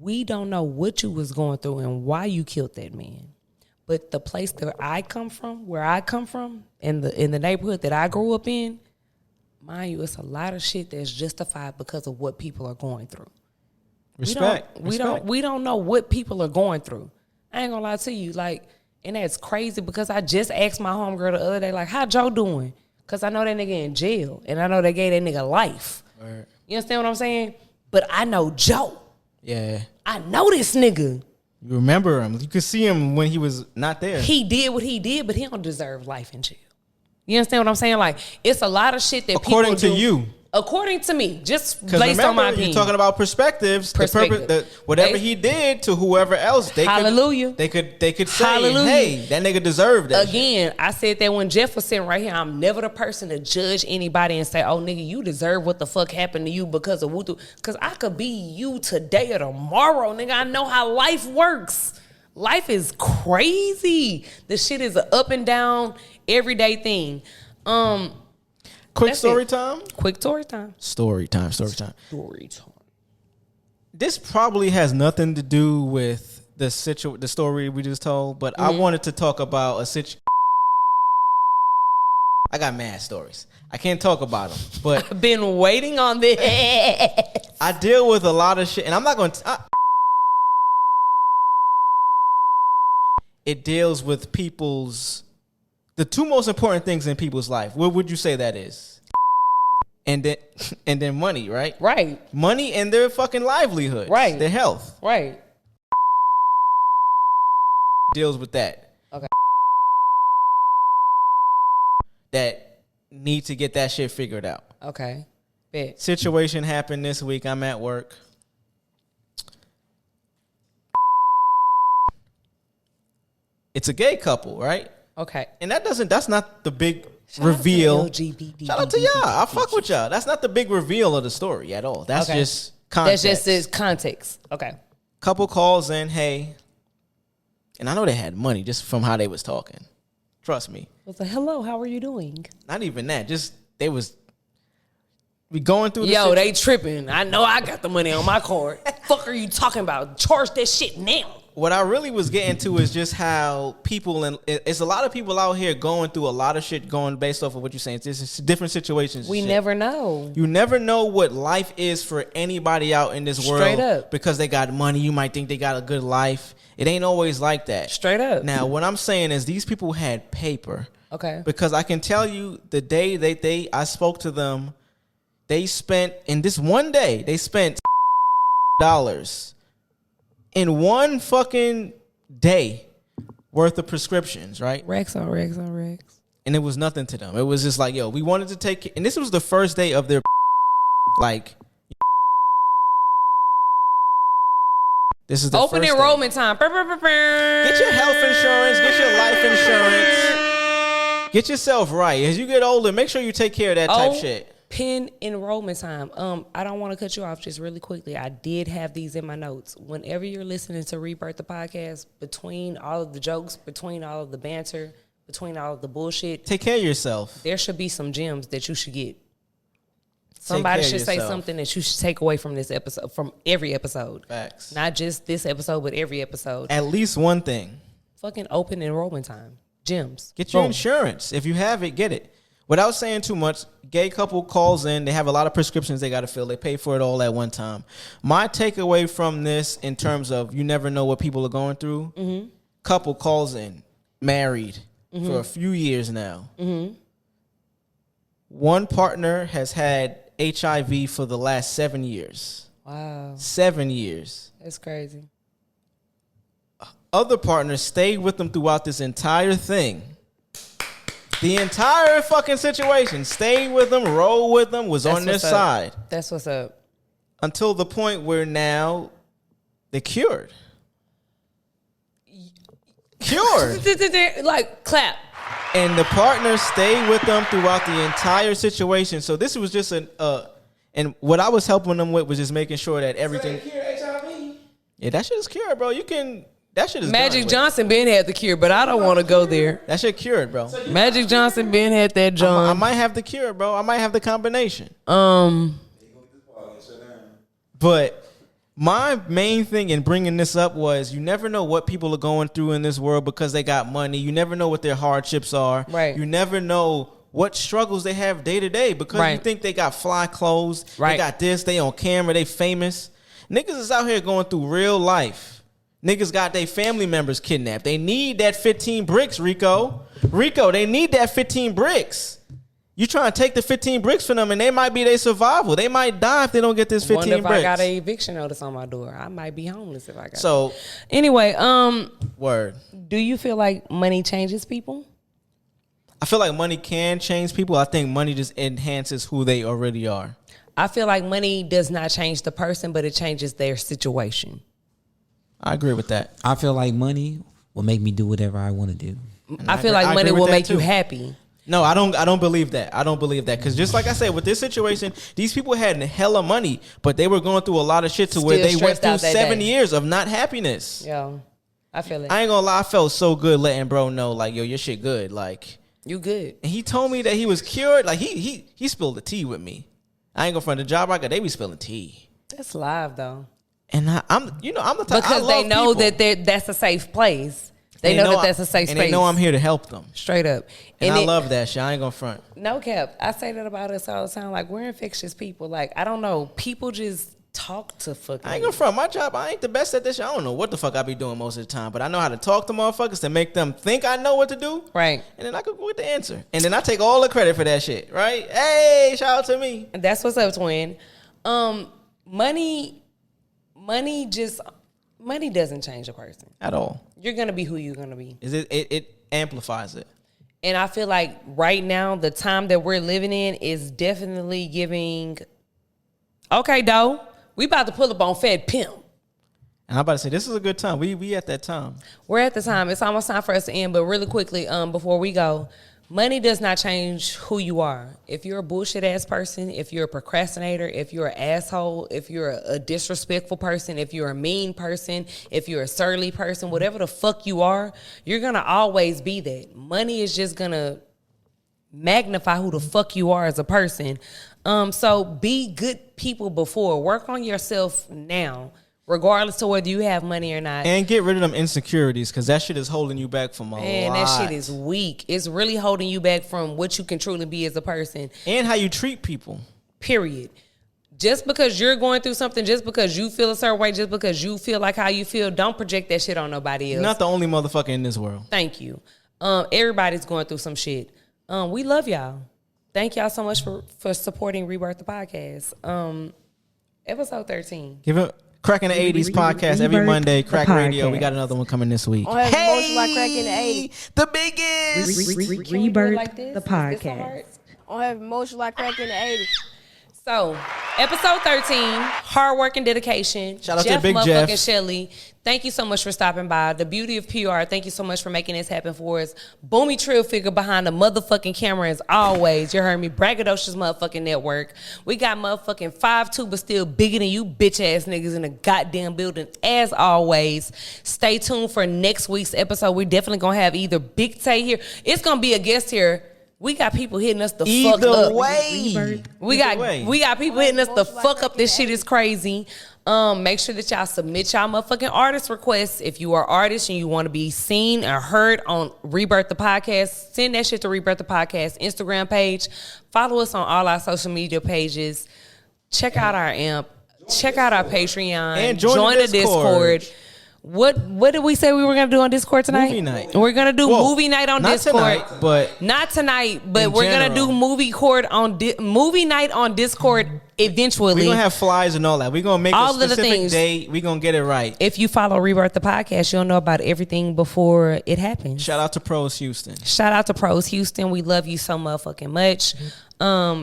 We don't know what you was going through and why you killed that man. But the place that I come from, where I come from, in the neighborhood that I grew up in, mind you, it's a lot of shit that's justified because of what people are going through. Respect. We don't know what people are going through. I ain't gonna lie to you, like, and that's crazy because I just asked my homegirl the other day, like, how Joe doing? Because I know that nigga in jail and I know they gave that nigga life. Right. You understand what I'm saying? But I know Joe. Yeah. I know this nigga. You remember him. You could see him when he was not there. He did what he did, but he don't deserve life in jail. You understand what I'm saying? Like, it's a lot of shit that according people do. to you. According to me, just based remember, on my opinion. You're talking about perspectives. Whatever he did to whoever else, they could say, Hallelujah. hey, that nigga deserved that. Again, I said that when Jeff was sitting right here, I'm never the person to judge anybody and say, oh, nigga, you deserve what the fuck happened to you because of Wudu. Because I could be you today or tomorrow, nigga. I know how life works. Life is crazy. The shit is an up and down, everyday thing. Quick story time? Quick story time. Story time. This probably has nothing to do with the story we just told, but I wanted to talk about a situation. I got mad stories. I can't talk about them, but I've been waiting on this. I deal with a lot of shit, and I'm not going to... It deals with the two most important things in people's life. What would you say that is? And then money, right? Right. Money and their fucking livelihood. Right. Their health. Right. Deals with that. Okay. That need to get that shit figured out. Okay. Bet. Situation happened this week. I'm at work. It's a gay couple, right? Okay. And that's not the big reveal. LGBT. Shout out to y'all. I fuck with y'all. That's not the big reveal of the story at all. That's just context. That's just his context. Okay. Couple calls in, hey. And I know they had money just from how they was talking. Trust me. I was like, hello, how are you doing? Not even that. Just we going through the Yo, they tripping. I know I got the money on my card. Fuck are you talking about? Charge that shit now. What I really was getting to is just how people, and it's a lot of people out here going through a lot of shit going based off of what you're saying. It's different situations. We never know. You never know what life is for anybody out in this world. Straight up. Because they got money, you might think they got a good life. It ain't always like that. Straight up. Now, what I'm saying is these people had paper. Okay. Because I can tell you the day I spoke to them, they spent, in this one day, they spent $dollars in one fucking day worth of prescriptions, right? Racks on racks on racks. And it was nothing to them. It was just like, yo, we wanted to take, and this was the first day of their, like, this is the open first enrollment day. time. Get your health insurance, get your life insurance, get yourself right. As you get older, make sure you take care of that type shit. Open enrollment time. I don't want to cut you off just really quickly. I did have these in my notes. Whenever you're listening to Rebirth the podcast, between all of the jokes, between all of the banter, between all of the bullshit, take care of yourself. There should be some gems that you should get. Somebody should say something that you should take away from this episode, from every episode. Facts. Not just this episode, but every episode. At least one thing. Fucking open enrollment time. Gems. Get your insurance. If you have it, get it. Without saying too much, gay couple calls in. They have a lot of prescriptions they got to fill. They pay for it all at one time. My takeaway from this in terms of you never know what people are going through, couple calls in, married for a few years now. One partner has had HIV for the last 7 years. Wow. 7 years. That's crazy. Other partners stayed with them throughout this entire thing. The entire fucking situation. Stayed with them, rolled with them, was on their side. That's what's up. Until the point where now they're cured. Cured. Like, clap. And the partner stayed with them throughout the entire situation. So this was just and what I was helping them with was just making sure that everything. So cure HIV? Yeah, that shit is cured, bro. That shit is Magic Johnson been had the cure, but I don't want to go there. That shit cured, bro. Magic Johnson been had that John. I might have the cure, bro. I might have the combination. But my main thing in bringing this up was you never know what people are going through in this world because they got money. You never know what their hardships are. Right. You never know what struggles they have day to day because you think they got fly clothes. Right. They got this. They on camera. They famous. Niggas is out here going through real life. Niggas got their family members kidnapped. They need that 15 bricks, Rico. They need that 15 bricks. You trying to take the 15 bricks from them, and they might be their survival. They might die if they don't get this 15 bricks. bricks. If I got an eviction notice on my door, I might be homeless if I got. So anyway, word. Do you feel like money changes people? I feel like money can change people. I think money just enhances who they already are. I feel like money does not change the person, but it changes their situation. I agree with that. I feel like money will make me do whatever I want to do. I feel like money will make you happy. No, I don't believe that. I don't believe that because just like I said, with this situation, these people had hella money, but they were going through a lot of shit to where they went through 7 years of not happiness. Yo, I feel it. I ain't gonna lie, I felt so good letting bro know, like, yo, your shit good, like you good. And he told me that he was cured. Like he spilled the tea with me. I ain't gonna front the job I got. They be spilling tea. That's live though. And I'm the type because they know people. that that's a safe place. They know that that's a safe space. And they know I'm here to help them. Straight up. And I love that shit. I ain't gonna front. No cap. I say that about us all the time. Like, we're infectious people. Like, I don't know. People just talk to fucking. I ain't gonna front. My job, I ain't the best at this shit. I don't know what the fuck I be doing most of the time. But I know how to talk to motherfuckers to make them think I know what to do. Right. And then I go with the answer. And then I take all the credit for that shit. Right? Hey, shout out to me. And that's what's up, twin. Money doesn't change a person. At all. You're going to be who you're going to be. It amplifies it. And I feel like right now, the time that we're living in is definitely giving, okay, though, we about to pull up on Fed Pimp. And I'm about to say, this is a good time. We at that time. We're at the time. It's almost time for us to end. But really quickly, before we go, money does not change who you are. If you're a bullshit ass person, if you're a procrastinator, if you're an asshole, if you're a disrespectful person, if you're a mean person, if you're a surly person, whatever the fuck you are, you're going to always be that. Money is just going to magnify who the fuck you are as a person. So be good people before. Work on yourself now, regardless of whether you have money or not. And get rid of them insecurities, because that shit is holding you back from a lot. Man, that shit is weak. It's really holding you back from what you can truly be as a person. And how you treat people. Period. Just because you're going through something, just because you feel a certain way, just because you feel like how you feel, don't project that shit on nobody else. You're not the only motherfucker in this world. Thank you. Everybody's going through some shit. We love y'all. Thank y'all so much for supporting Rebirth the podcast. Episode 13. Give it Crack in the 80s podcast every Monday. Crack Radio. We got another one coming this week. On have emotion like Crack in the 80s. The biggest. Rebirth like this? the Is this podcast. On have emotion like Crack in the 80s. So, episode 13, hard work and dedication. Shout out to Big Jeff Shelley. Thank you so much for stopping by. The beauty of PR, thank you so much for making this happen for us. Boomy Trill figure behind the motherfucking camera as always. You heard me, braggadocious motherfucking network. We got motherfucking 5'2", but still bigger than you bitch ass niggas in the goddamn building. As always, stay tuned for next week's episode. We're definitely gonna have either Big Tay here. It's gonna be a guest here. We got people hitting us the fuck up. Either way. We got people hitting us the fuck up. This shit is crazy. Make sure that y'all submit y'all motherfucking artist requests. If you are artists and you want to be seen or heard on Rebirth the Podcast, send that shit to Rebirth the Podcast Instagram page. Follow us on all our social media pages. Check out our AMP. Check out our Patreon. And join the Discord. What did we say we were gonna do on Discord tonight? Movie night. We're gonna do movie night on not Discord. Tonight, but not tonight, but we're general. gonna do movie night on Discord eventually. we're gonna have flyers and all that. We're gonna make All a of the specific things. day. We're gonna get it right. If you follow Rebirth the podcast, you'll know about everything before it happens. Shout out to Pros Houston. Shout out to Pros Houston. We love you so motherfucking much.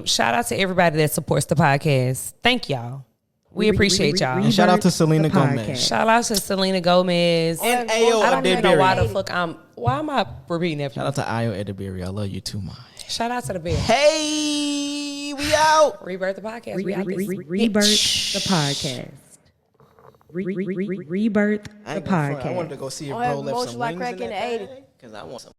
Shout out to everybody that supports the podcast. Thank y'all. We appreciate y'all. And shout out to Selena The Gomez. podcast. Shout out to Selena Gomez. And Ayo I don't even know why the Edebiri. fuck why am I repeating that? Shout out to Ayo Edebiri. I love you too much. Shout out to the bear. Hey, we out. Rebirth the podcast. We out this Rebirth bitch. the podcast. Rebirth I the ain't gonna front. I podcast. wanted to go see if Don't have bro left emotion some like wings in crack in that the 80s. bag, 'cause I want some.